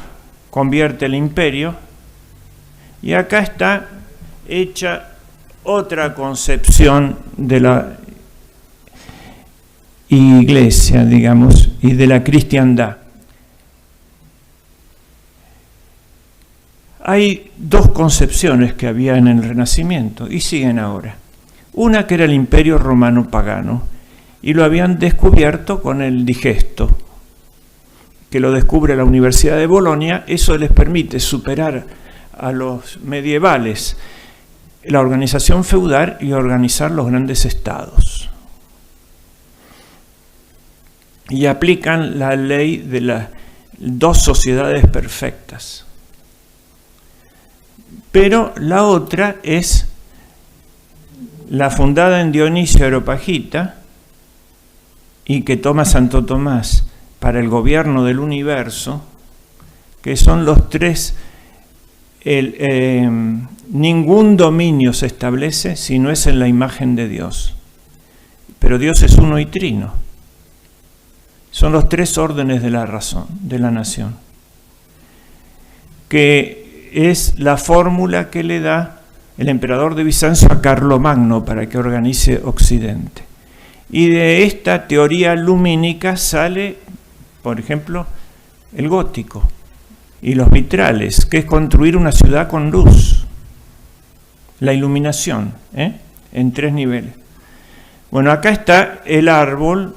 convierte el imperio y acá está hecha otra concepción de la iglesia, digamos, y de la cristiandad. Hay dos concepciones que había en el Renacimiento y siguen ahora. Una que era el imperio romano pagano y lo habían descubierto con el digesto, que lo descubre la Universidad de Bolonia. Eso les permite superar a los medievales la organización feudal y organizar los grandes estados. Y aplican la ley de las dos sociedades perfectas. Pero la otra es la fundada en Dionisio Areopagita y que toma Santo Tomás para el gobierno del universo, que son los tres. Ningún dominio se establece si no es en la imagen de Dios. Pero Dios es uno y trino. Son los 3 órdenes de la razón, de la nación, que es la fórmula que le da el emperador de Bizancio a Carlomagno para que organice Occidente. Y de esta teoría lumínica sale, por ejemplo, el gótico y los vitrales, que es construir una ciudad con luz, la iluminación, en 3 niveles. Bueno, acá está el árbol.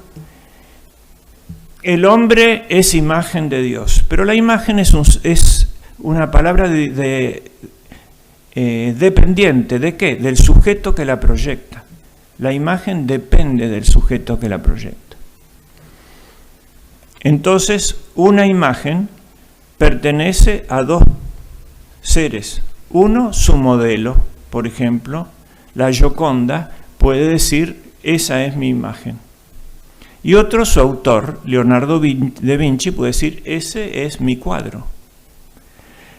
El hombre es imagen de Dios, pero la imagen es una palabra dependiente. ¿De qué? Del sujeto que la proyecta. La imagen depende del sujeto que la proyecta. Entonces, una imagen pertenece a 2 seres. Uno, su modelo. Por ejemplo, la Gioconda puede decir, esa es mi imagen. Y otro, su autor, Leonardo da Vinci, puede decir, ese es mi cuadro.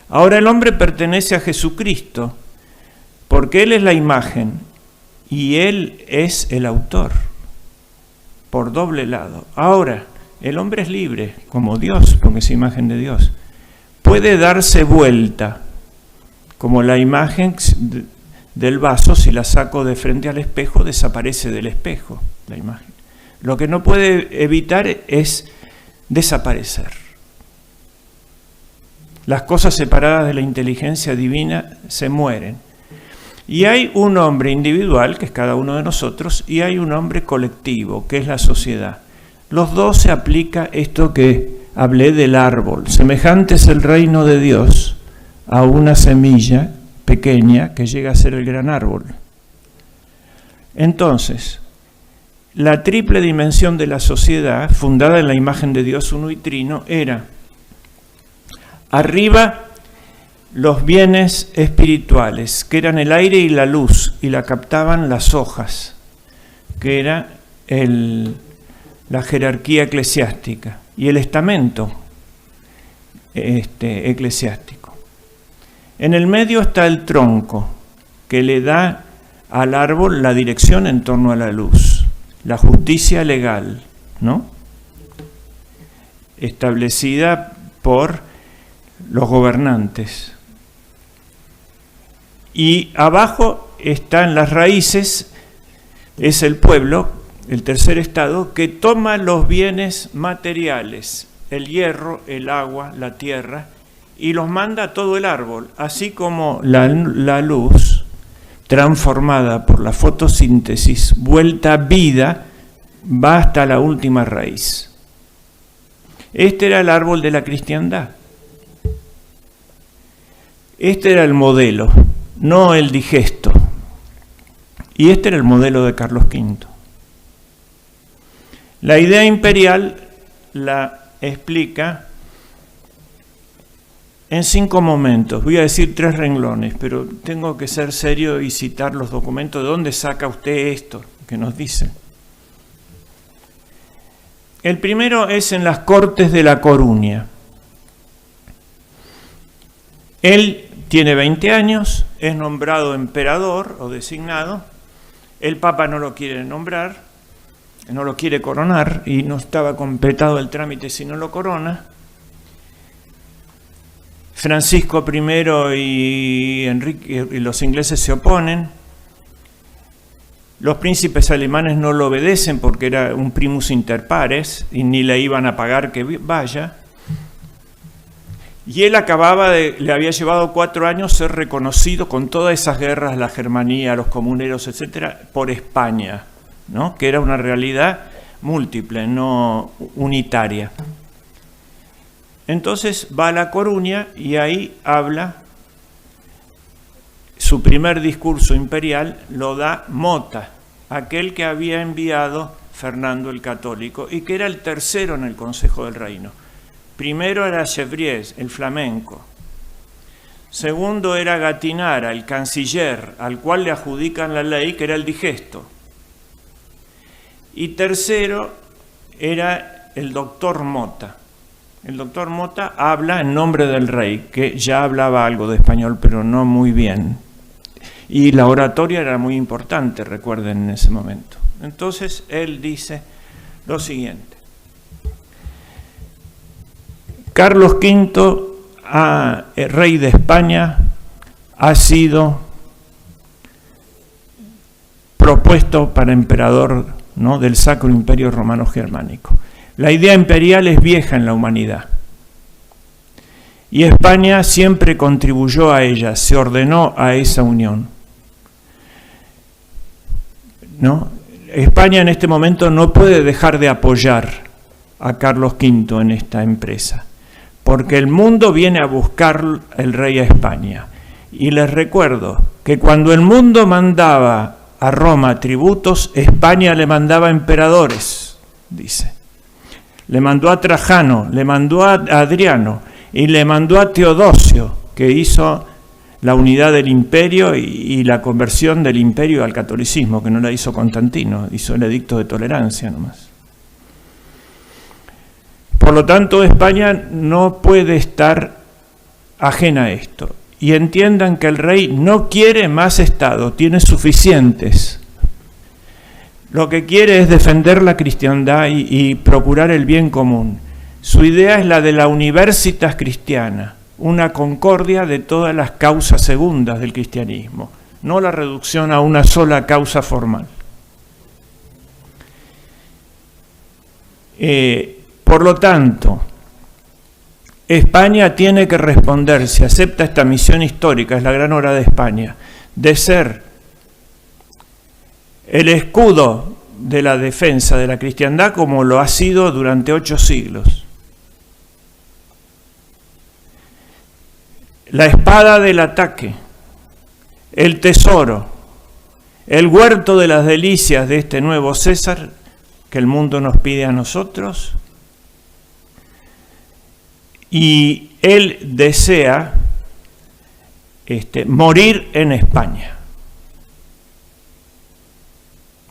Ahora el hombre pertenece a Jesucristo, porque Él es la imagen y Él es el autor, por doble lado. Ahora, el hombre es libre, como Dios, porque es imagen de Dios. Puede darse vuelta, como la imagen del vaso, si la saco de frente al espejo, desaparece del espejo la imagen. Lo que no puede evitar es desaparecer. Las cosas separadas de la inteligencia divina se mueren. Y hay un hombre individual, que es cada uno de nosotros, y hay un hombre colectivo, que es la sociedad. Los dos se aplica esto que hablé del árbol. Semejante es el reino de Dios a una semilla pequeña que llega a ser el gran árbol. Entonces, la triple dimensión de la sociedad, fundada en la imagen de Dios uno y trino, era arriba los bienes espirituales, que eran el aire y la luz, y la captaban las hojas, que era la jerarquía eclesiástica, y el estamento eclesiástico. En el medio está el tronco, que le da al árbol la dirección en torno a la luz, la justicia legal, ¿no? Establecida por los gobernantes. Y abajo están las raíces, es el pueblo, el tercer estado, que toma los bienes materiales, el hierro, el agua, la tierra, y los manda a todo el árbol, así como la luz, transformada por la fotosíntesis, vuelta a vida, va hasta la última raíz. Este era el árbol de la cristiandad. Este era el modelo, no el digesto. Y este era el modelo de Carlos V. La idea imperial la explica en 5 momentos. Voy a decir 3 renglones, pero tengo que ser serio y citar los documentos. ¿De dónde saca usted esto que nos dice? El primero es en las Cortes de La Coruña. Él tiene 20 años, es nombrado emperador o designado. El Papa no lo quiere nombrar, no lo quiere coronar y no estaba completado el trámite si no lo corona. Francisco I y Enrique y los ingleses se oponen. Los príncipes alemanes no lo obedecen porque era un primus inter pares y ni le iban a pagar que vaya. Y él le había llevado 4 años ser reconocido con todas esas guerras, la Germanía, los comuneros, etcétera, por España, ¿no? Que era una realidad múltiple, no unitaria. Entonces va a La Coruña y ahí habla, su primer discurso imperial lo da Mota, aquel que había enviado Fernando el Católico y que era el tercero en el Consejo del Reino. Primero era Chevrier, el flamenco. Segundo era Gattinara, el canciller, al cual le adjudican la ley, que era el digesto. Y tercero era el doctor Mota. El doctor Mota habla en nombre del rey, que ya hablaba algo de español, pero no muy bien. Y la oratoria era muy importante, recuerden, en ese momento. Entonces él dice lo siguiente. Carlos V, rey de España, ha sido propuesto para emperador, ¿no?, del Sacro Imperio Romano Germánico. La idea imperial es vieja en la humanidad y España siempre contribuyó a ella, se ordenó a esa unión, ¿no? España en este momento no puede dejar de apoyar a Carlos V en esta empresa, porque el mundo viene a buscar el rey a España. Y les recuerdo que cuando el mundo mandaba a Roma tributos, España le mandaba emperadores, dice. Le mandó a Trajano, le mandó a Adriano y le mandó a Teodosio, que hizo la unidad del imperio y la conversión del imperio al catolicismo, que no la hizo Constantino, hizo el edicto de tolerancia nomás. Por lo tanto, España no puede estar ajena a esto. Y entiendan que el rey no quiere más Estado, tiene suficientes. Lo que quiere es defender la cristiandad y procurar el bien común. Su idea es la de la Universitas Cristiana, una concordia de todas las causas segundas del cristianismo, no la reducción a una sola causa formal. Por lo tanto, España tiene que responder, si acepta esta misión histórica, es la gran hora de España, de ser el escudo de la defensa de la cristiandad como lo ha sido durante 8 siglos. La espada del ataque, el tesoro, el huerto de las delicias de este nuevo César que el mundo nos pide a nosotros. Y él desea morir en España,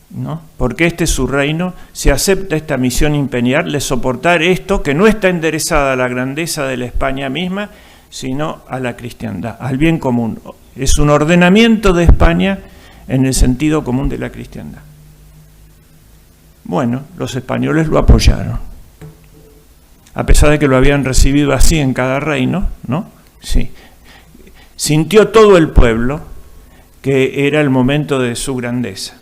¿no? Porque este es su reino. Si acepta esta misión imperial, de soportar esto, que no está enderezada a la grandeza de la España misma, sino a la cristiandad, al bien común. Es un ordenamiento de España en el sentido común de la cristiandad. Bueno, los españoles lo apoyaron, a pesar de que lo habían recibido así en cada reino, ¿no? Sí. Sintió todo el pueblo que era el momento de su grandeza.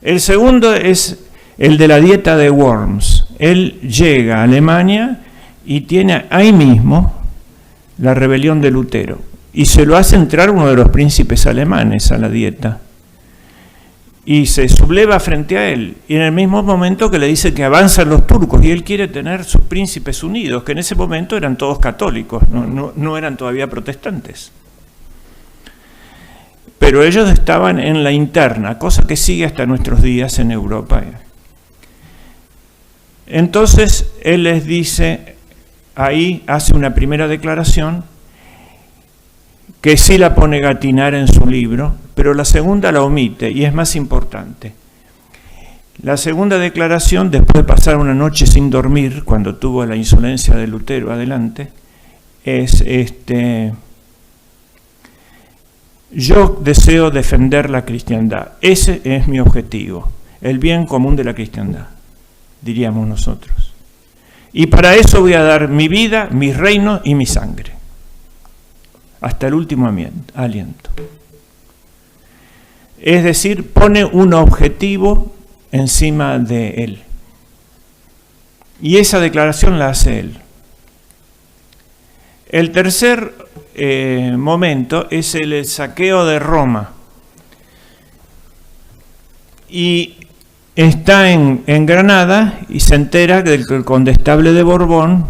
El segundo es el de la dieta de Worms. Él llega a Alemania y tiene ahí mismo la rebelión de Lutero. Y se lo hace entrar uno de los príncipes alemanes a la dieta. Y se subleva frente a él, y en el mismo momento que le dice que avanzan los turcos, y él quiere tener sus príncipes unidos, que en ese momento eran todos católicos, no eran todavía protestantes. Pero ellos estaban en la interna, cosa que sigue hasta nuestros días en Europa. Entonces él les dice, ahí hace una primera declaración, que sí la pone Gatinar en su libro, pero la segunda la omite y es más importante. La segunda declaración, después de pasar una noche sin dormir, cuando tuvo la insolencia de Lutero adelante, es yo deseo defender la cristiandad. Ese es mi objetivo, el bien común de la cristiandad, diríamos nosotros. Y para eso voy a dar mi vida, mi reino y mi sangre, hasta el último aliento. Es decir, pone un objetivo encima de él. Y esa declaración la hace él. El tercer momento es el saqueo de Roma. Y está en Granada y se entera que el condestable de Borbón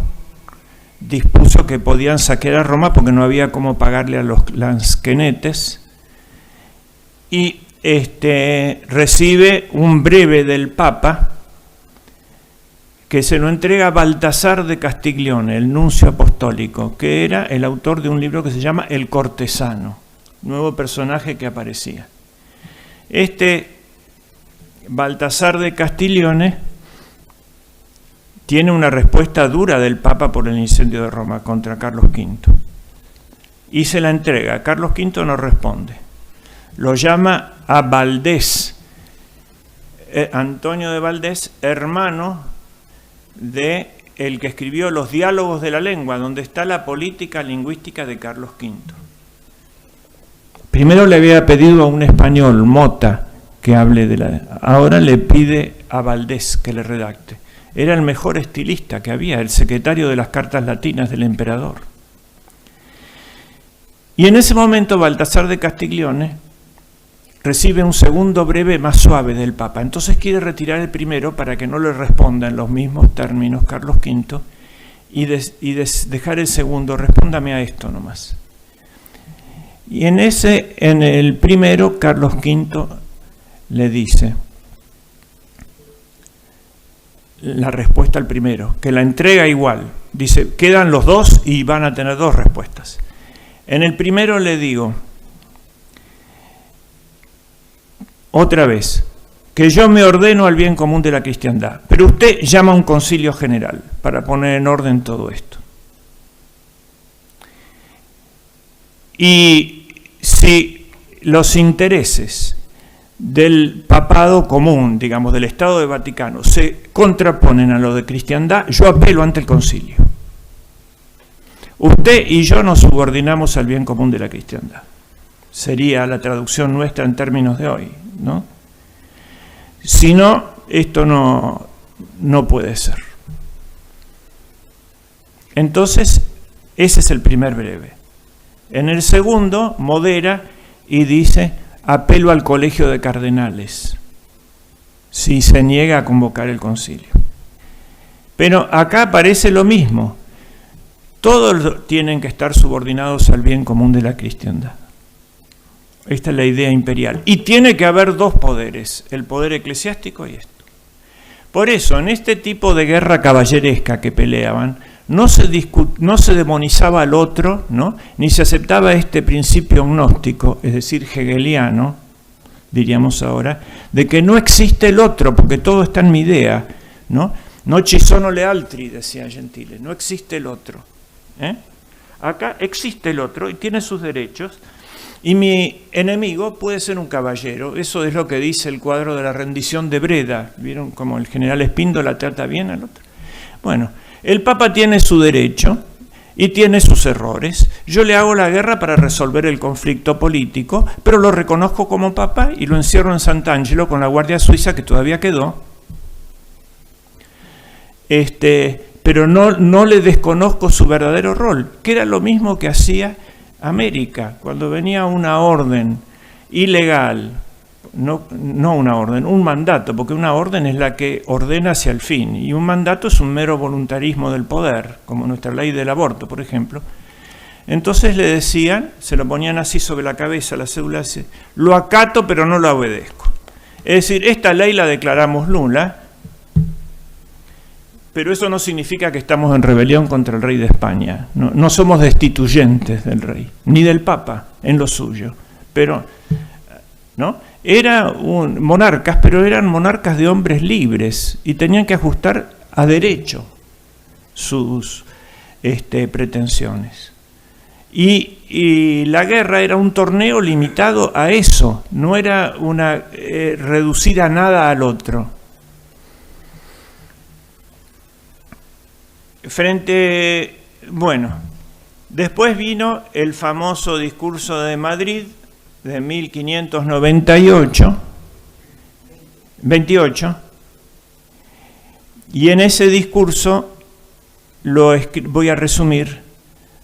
dispuso que podían saquear a Roma porque no había cómo pagarle a los lansquenetes. Y recibe un breve del Papa que se lo entrega a Baltasar de Castiglione, el nuncio apostólico, que era el autor de un libro que se llama El Cortesano, nuevo personaje que aparecía. Baltasar de Castiglione tiene una respuesta dura del Papa por el incendio de Roma contra Carlos V y se la entrega. Carlos V no responde. Lo llama a Valdés, Antonio de Valdés, hermano de el que escribió Los diálogos de la lengua, donde está la política lingüística de Carlos V. Primero le había pedido a un español, Mota, que hable de la... Ahora le pide a Valdés que le redacte. Era el mejor estilista que había, el secretario de las cartas latinas del emperador. Y en ese momento Baltasar de Castiglione recibe un segundo breve más suave del Papa. Entonces quiere retirar el primero para que no le responda en los mismos términos Carlos V y dejar el segundo, respóndame a esto nomás. Y en el primero, Carlos V le dice la respuesta al primero, que la entrega igual. Dice, quedan los dos y van a tener dos respuestas. En el primero le digo, otra vez, que yo me ordeno al bien común de la cristiandad, pero usted llama a un concilio general para poner en orden todo esto. Y si los intereses del papado común, digamos, del Estado de Vaticano, se contraponen a lo de cristiandad, yo apelo ante el concilio. Usted y yo nos subordinamos al bien común de la cristiandad. Sería la traducción nuestra en términos de hoy, ¿no? Si no, esto no puede ser. Entonces, ese es el primer breve. En el segundo, modera y dice, apelo al colegio de cardenales, si se niega a convocar el concilio. Pero acá aparece lo mismo. Todos tienen que estar subordinados al bien común de la cristiandad. Esta es la idea imperial. Y tiene que haber dos poderes, el poder eclesiástico y esto. Por eso, en este tipo de guerra caballeresca que peleaban, no se demonizaba al otro, ¿no? Ni se aceptaba este principio gnóstico, es decir, hegeliano, diríamos ahora, de que no existe el otro, porque todo está en mi idea, ¿no? No ci sono le altri, decía Gentile, no existe el otro. Acá existe el otro y tiene sus derechos, y mi enemigo puede ser un caballero. Eso es lo que dice el cuadro de la rendición de Breda. ¿Vieron cómo el general Espíndola trata bien al otro? Bueno, el Papa tiene su derecho y tiene sus errores. Yo le hago la guerra para resolver el conflicto político, pero lo reconozco como Papa y lo encierro en Sant'Angelo con la Guardia Suiza que todavía quedó. Pero no le desconozco su verdadero rol, que era lo mismo que hacía América. Cuando venía una orden ilegal, no una orden, un mandato, porque una orden es la que ordena hacia el fin, y un mandato es un mero voluntarismo del poder, como nuestra ley del aborto, por ejemplo. Entonces le decían, se lo ponían así sobre la cabeza, la cédula dice, lo acato pero no lo obedezco. Es decir, esta ley la declaramos nula, pero eso no significa que estamos en rebelión contra el rey de España. No somos destituyentes del rey, ni del Papa en lo suyo. Pero, ¿no? Monarcas, pero eran monarcas de hombres libres y tenían que ajustar a derecho sus pretensiones. Y la guerra era un torneo limitado a eso, no era reducir a nada al otro. Después vino el famoso discurso de Madrid de 1528, y en ese discurso, voy a resumir,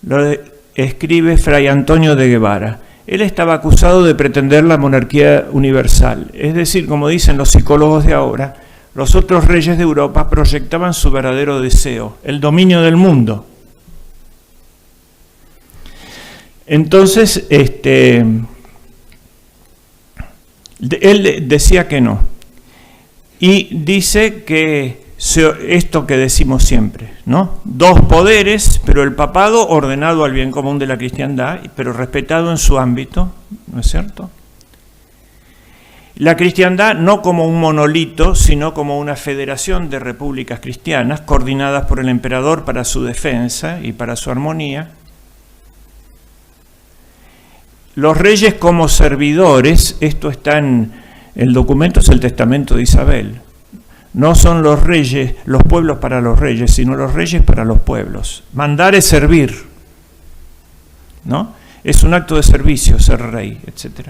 lo escribe Fray Antonio de Guevara. Él estaba acusado de pretender la monarquía universal, es decir, como dicen los psicólogos de ahora, los otros reyes de Europa proyectaban su verdadero deseo, el dominio del mundo. Entonces, él decía que no. Y dice que esto que decimos siempre, ¿no? Dos poderes, pero el papado ordenado al bien común de la cristiandad, pero respetado en su ámbito, ¿no es cierto? La cristiandad no como un monolito, sino como una federación de repúblicas cristianas coordinadas por el emperador para su defensa y para su armonía. Los reyes como servidores, esto está en el documento, es el testamento de Isabel. No son los reyes, los pueblos para los reyes, sino los reyes para los pueblos. Mandar es servir, ¿no? Es un acto de servicio ser rey, etc.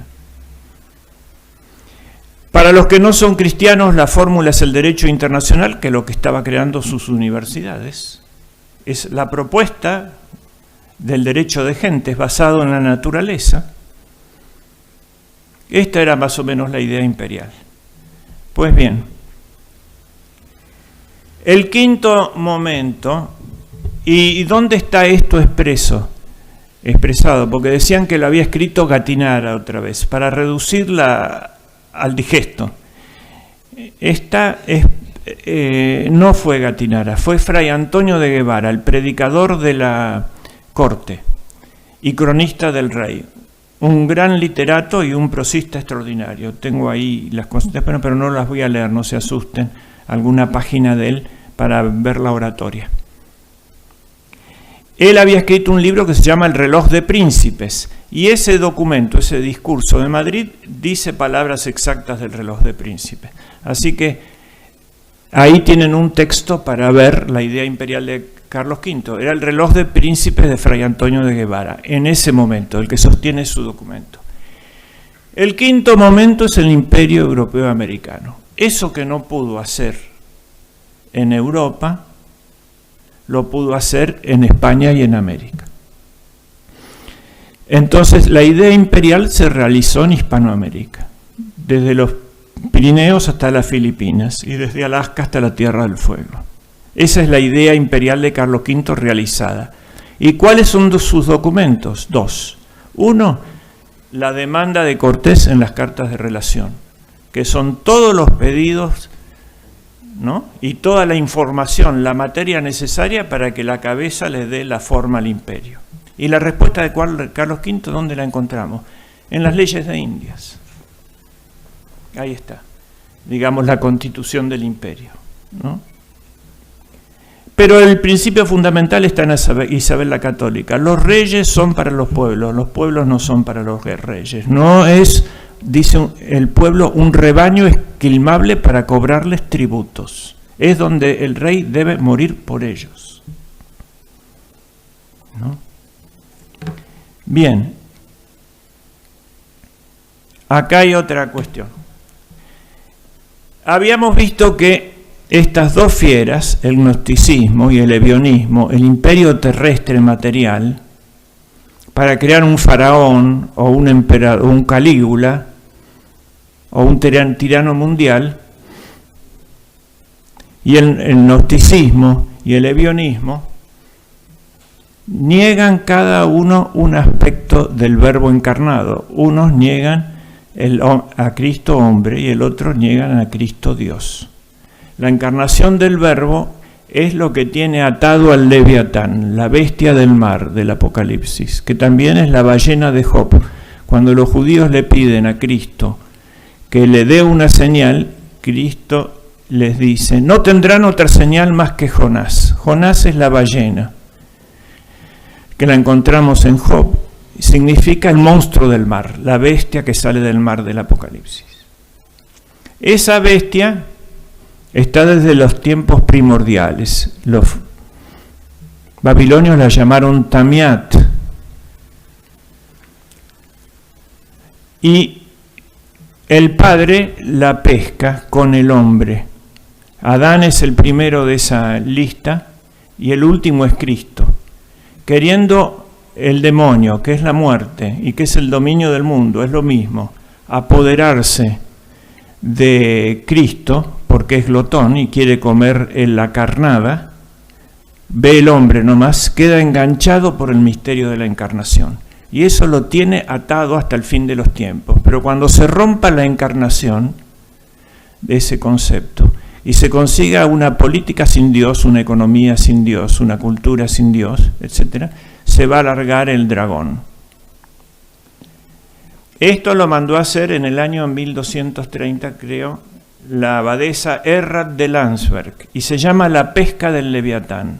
Para los que no son cristianos, la fórmula es el derecho internacional, que es lo que estaba creando sus universidades. Es la propuesta del derecho de gentes basado en la naturaleza. Esta era más o menos la idea imperial. Pues bien, el quinto momento, ¿y dónde está esto expresado? Porque decían que lo había escrito Gattinara otra vez, para reducirla al digesto. Esta no fue Gattinara, fue Fray Antonio de Guevara, el predicador de la corte y cronista del rey. Un gran literato y un prosista extraordinario. Tengo ahí las consultas, pero no las voy a leer, no se asusten, alguna página de él para ver la oratoria. Él había escrito un libro que se llama El reloj de príncipes, y ese documento, ese discurso de Madrid, dice palabras exactas del reloj de príncipes. Así que ahí tienen un texto para ver la idea imperial de Carlos V. Era el reloj de príncipes de Fray Antonio de Guevara, en ese momento, el que sostiene su documento. El quinto momento es el imperio europeo americano. Eso que no pudo hacer en Europa, lo pudo hacer en España y en América. Entonces, la idea imperial se realizó en Hispanoamérica, desde los Pirineos hasta las Filipinas y desde Alaska hasta la Tierra del Fuego. Esa es la idea imperial de Carlos V realizada. ¿Y cuáles son sus documentos? Dos. Uno, la demanda de Cortés en las cartas de relación, que son todos los pedidos, ¿no? Y toda la información, la materia necesaria para que la cabeza le dé la forma al imperio. Y la respuesta de Carlos V, ¿dónde la encontramos? En las leyes de Indias. Ahí está, digamos, la constitución del imperio, ¿no? Pero el principio fundamental está en Isabel la Católica. Los reyes son para los pueblos no son para los reyes. No es, dice el pueblo, un rebaño esquilmable para cobrarles tributos. Es donde el rey debe morir por ellos, ¿no? Bien, acá hay otra cuestión. Habíamos visto que estas dos fieras, el gnosticismo y el ebionismo, el imperio terrestre material, para crear un faraón o un emperador, un Calígula o un tirano mundial, y el gnosticismo y el ebionismo niegan cada uno un aspecto del verbo encarnado. Unos niegan a Cristo hombre y el otro niegan a Cristo Dios. La encarnación del verbo es lo que tiene atado al Leviatán, la bestia del mar del Apocalipsis, que también es la ballena de Job. Cuando los judíos le piden a Cristo que le dé una señal, Cristo les dice, no tendrán otra señal más que Jonás. Jonás es la ballena, que la encontramos en Job. Significa el monstruo del mar, la bestia que sale del mar del Apocalipsis. Esa bestia está desde los tiempos primordiales. Los babilonios la llamaron Tamiat. Y el Padre la pesca con el hombre. Adán es el primero de esa lista y el último es Cristo. Queriendo el demonio, que es la muerte y que es el dominio del mundo, es lo mismo, apoderarse de Cristo, porque es glotón y quiere comer en la carnada, ve el hombre nomás, queda enganchado por el misterio de la encarnación. Y eso lo tiene atado hasta el fin de los tiempos. Pero cuando se rompa la encarnación de ese concepto y se consiga una política sin Dios, una economía sin Dios, una cultura sin Dios, etc., se va a alargar el dragón. Esto lo mandó a hacer en el año 1230, creo, la abadesa Errad de Landsberg, y se llama la pesca del Leviatán.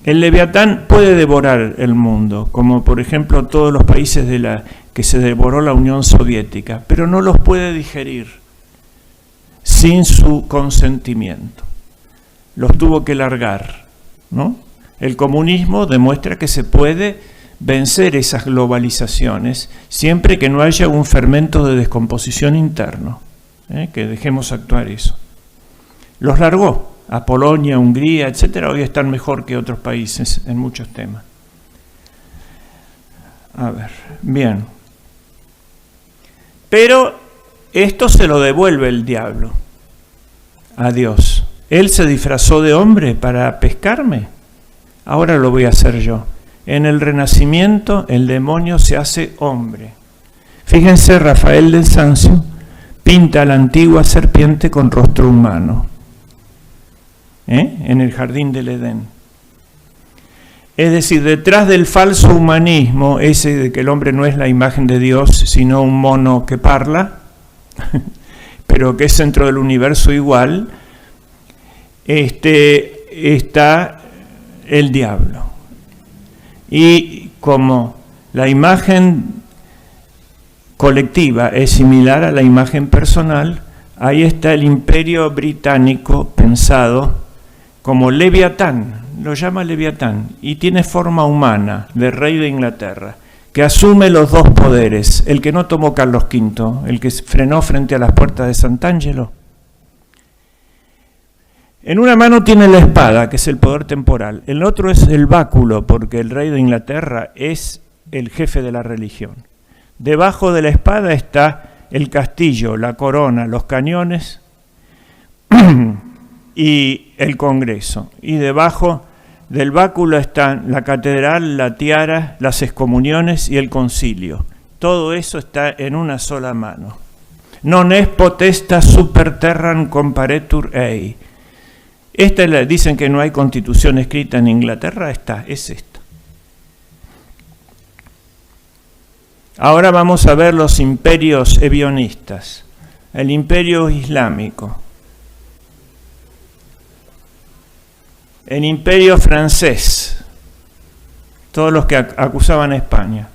El Leviatán puede devorar el mundo, como por ejemplo todos los países que se devoró la Unión Soviética, pero no los puede digerir. sin su consentimiento. Los tuvo que largar, ¿no? El comunismo demuestra que se puede vencer esas globalizaciones siempre que no haya un fermento de descomposición interno, que dejemos actuar eso. Los largó a Polonia, Hungría, etcétera. Hoy están mejor que otros países en muchos temas. A ver, bien. Pero esto se lo devuelve el diablo a Dios. Él se disfrazó de hombre para pescarme. Ahora lo voy a hacer yo. En el Renacimiento el demonio se hace hombre. Fíjense, Rafael del Sancio pinta a la antigua serpiente con rostro humano, en el jardín del Edén. Es decir, detrás del falso humanismo, ese de que el hombre no es la imagen de Dios, sino un mono que parla, pero que es centro del universo igual, está el diablo. Y como la imagen colectiva es similar a la imagen personal, ahí está el imperio británico pensado como Leviatán, lo llama Leviatán, y tiene forma humana de rey de Inglaterra, que asume los dos poderes, el que no tomó Carlos V, el que frenó frente a las puertas de Sant'Angelo. En una mano tiene la espada, que es el poder temporal. El otro es el báculo, porque el rey de Inglaterra es el jefe de la religión. Debajo de la espada está el castillo, la corona, los cañones y el Congreso. Y debajo del báculo están la catedral, la tiara, las excomuniones y el concilio. Todo eso está en una sola mano. Non est potestas super terram comparetur ei. Dicen que no hay constitución escrita en Inglaterra, es esta. Ahora vamos a ver los imperios ebionistas. El imperio islámico. El imperio francés. Todos los que acusaban a España.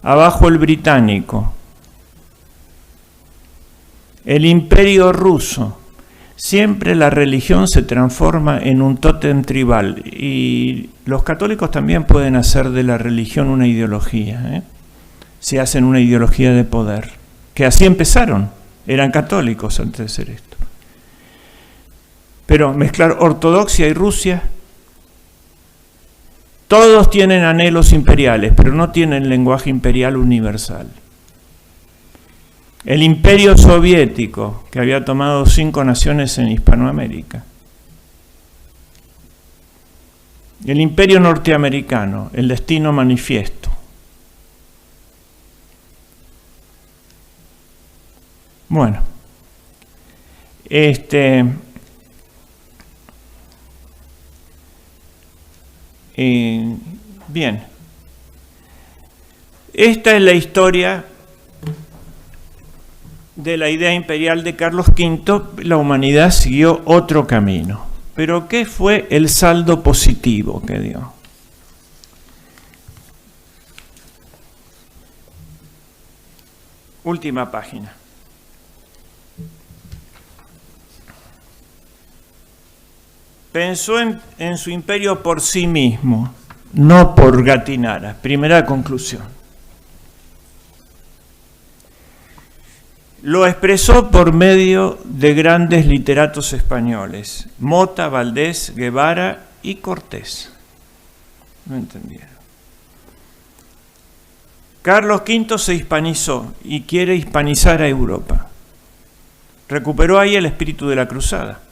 Abajo el británico. El imperio ruso. Siempre la religión se transforma en un tótem tribal y los católicos también pueden hacer de la religión una ideología, si hacen una ideología de poder, que así empezaron, eran católicos antes de ser esto. Pero mezclar ortodoxia y Rusia, todos tienen anhelos imperiales, pero no tienen lenguaje imperial universal. El imperio soviético, que había tomado 5 naciones en Hispanoamérica. El imperio norteamericano, el destino manifiesto. Bueno, bien. Esta es la historia de la idea imperial de Carlos V. La humanidad siguió otro camino. Pero ¿qué fue el saldo positivo que dio? Última página. Pensó en su imperio por sí mismo, no por Gattinara. Primera conclusión. Lo expresó por medio de grandes literatos españoles, Mota, Valdés, Guevara y Cortés. No entendieron. Carlos V se hispanizó y quiere hispanizar a Europa. Recuperó ahí el espíritu de la cruzada.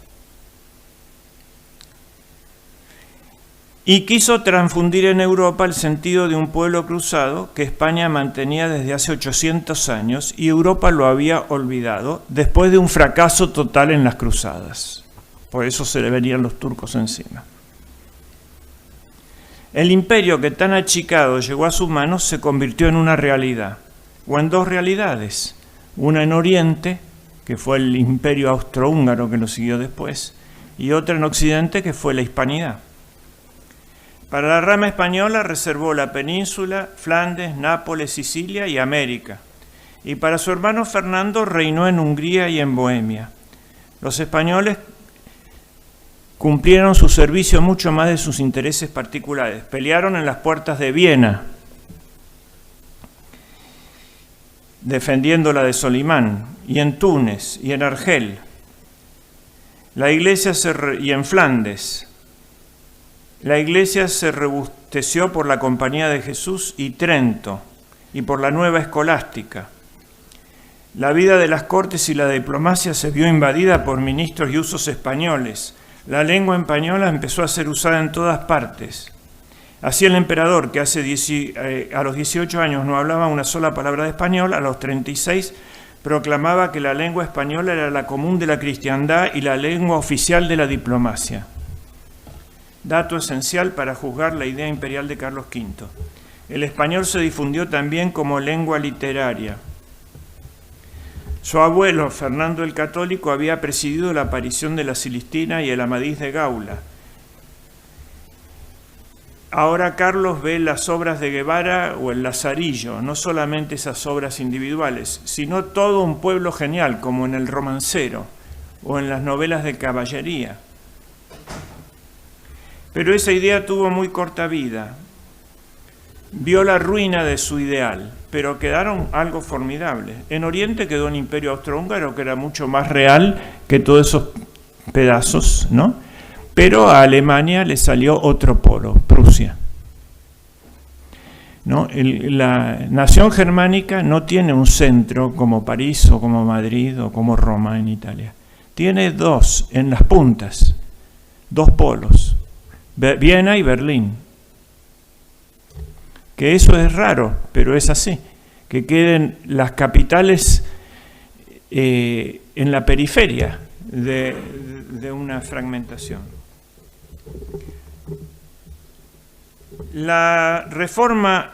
Y quiso transfundir en Europa el sentido de un pueblo cruzado que España mantenía desde hace 800 años y Europa lo había olvidado después de un fracaso total en las cruzadas. Por eso se le venían los turcos encima. El imperio que tan achicado llegó a sus manos se convirtió en una realidad, o en dos realidades. Una en Oriente, que fue el imperio austrohúngaro que lo siguió después, y otra en Occidente, que fue la hispanidad. Para la rama española reservó la península, Flandes, Nápoles, Sicilia y América. Y para su hermano Fernando reinó en Hungría y en Bohemia. Los españoles cumplieron su servicio mucho más de sus intereses particulares. Pelearon en las puertas de Viena, defendiendo la de Solimán, y en Túnez, y en Argel. La iglesia y en Flandes. La iglesia se robusteció por la Compañía de Jesús y Trento, y por la nueva escolástica. La vida de las cortes y la diplomacia se vio invadida por ministros y usos españoles. La lengua española empezó a ser usada en todas partes. Así el emperador, que a los 18 años no hablaba una sola palabra de español, a los 36 proclamaba que la lengua española era la común de la cristiandad y la lengua oficial de la diplomacia. Dato esencial para juzgar la idea imperial de Carlos V. El español se difundió también como lengua literaria. Su abuelo, Fernando el Católico, había presidido la aparición de la Cilistina y el Amadís de Gaula. Ahora Carlos ve las obras de Guevara o el Lazarillo, no solamente esas obras individuales, sino todo un pueblo genial, como en el Romancero o en las novelas de caballería. Pero esa idea tuvo muy corta vida. Vio la ruina de su ideal, pero quedaron algo formidable. En Oriente quedó un imperio austrohúngaro que era mucho más real que todos esos pedazos, ¿no? Pero a Alemania le salió otro polo, Prusia, ¿no? La nación germánica no tiene un centro como París o como Madrid o como Roma en Italia. Tiene dos en las puntas, dos polos, Viena y Berlín. Que eso es raro, pero es así, que queden las capitales en la periferia de una fragmentación. La reforma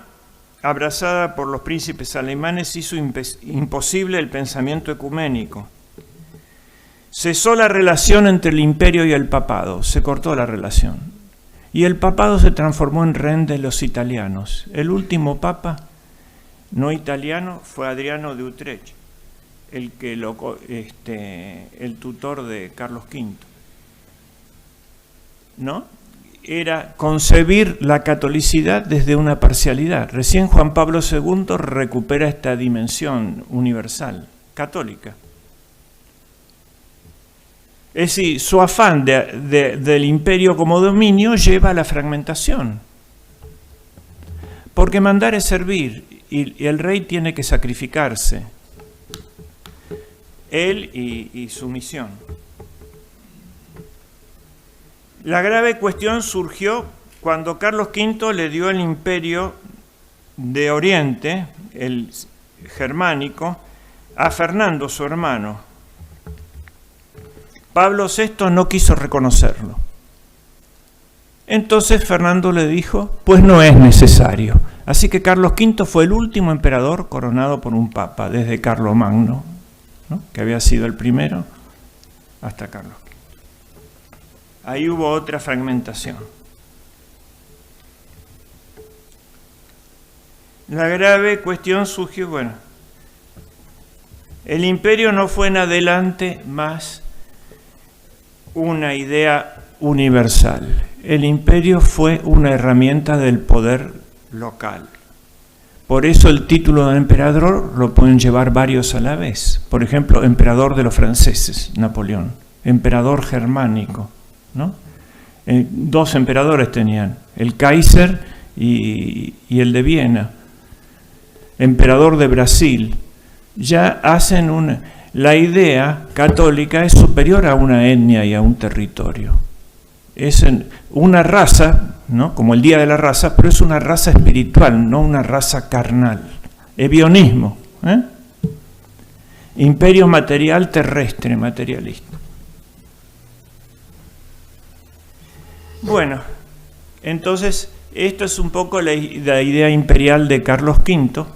abrazada por los príncipes alemanes hizo imposible el pensamiento ecuménico. Cesó la relación entre el imperio y el papado, se cortó la relación. Y el papado se transformó en rehén de los italianos. El último papa no italiano fue Adriano de Utrecht, el tutor de Carlos V. ¿No? Era concebir la catolicidad desde una parcialidad. Recién Juan Pablo II recupera esta dimensión universal, católica. Es decir, su afán del imperio como dominio lleva a la fragmentación. Porque mandar es servir y el rey tiene que sacrificarse. Él y su misión. La grave cuestión surgió cuando Carlos V le dio el imperio de Oriente, el germánico, a Fernando, su hermano. Pablo VI no quiso reconocerlo. Entonces Fernando le dijo, pues no es necesario. Así que Carlos V fue el último emperador coronado por un papa, desde Carlomagno, ¿no? Que había sido el primero, hasta Carlos V. Ahí hubo otra fragmentación. La grave cuestión surgió, el imperio no fue en adelante más una idea universal. El imperio fue una herramienta del poder local. Por eso el título de emperador lo pueden llevar varios a la vez. Por ejemplo, emperador de los franceses, Napoleón. Emperador germánico, ¿no? Dos emperadores tenían, el Kaiser y el de Viena. Emperador de Brasil. Ya hacen la idea católica es superior a una etnia y a un territorio. Es una raza, ¿no? Como el Día de la Raza, pero es una raza espiritual, no una raza carnal. Ebionismo, imperio material terrestre, materialista. Bueno, entonces esto es un poco la idea imperial de Carlos V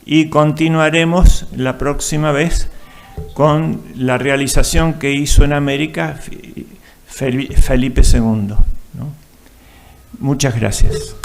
y continuaremos la próxima vez con la realización que hizo en América Felipe II, ¿no? Muchas gracias.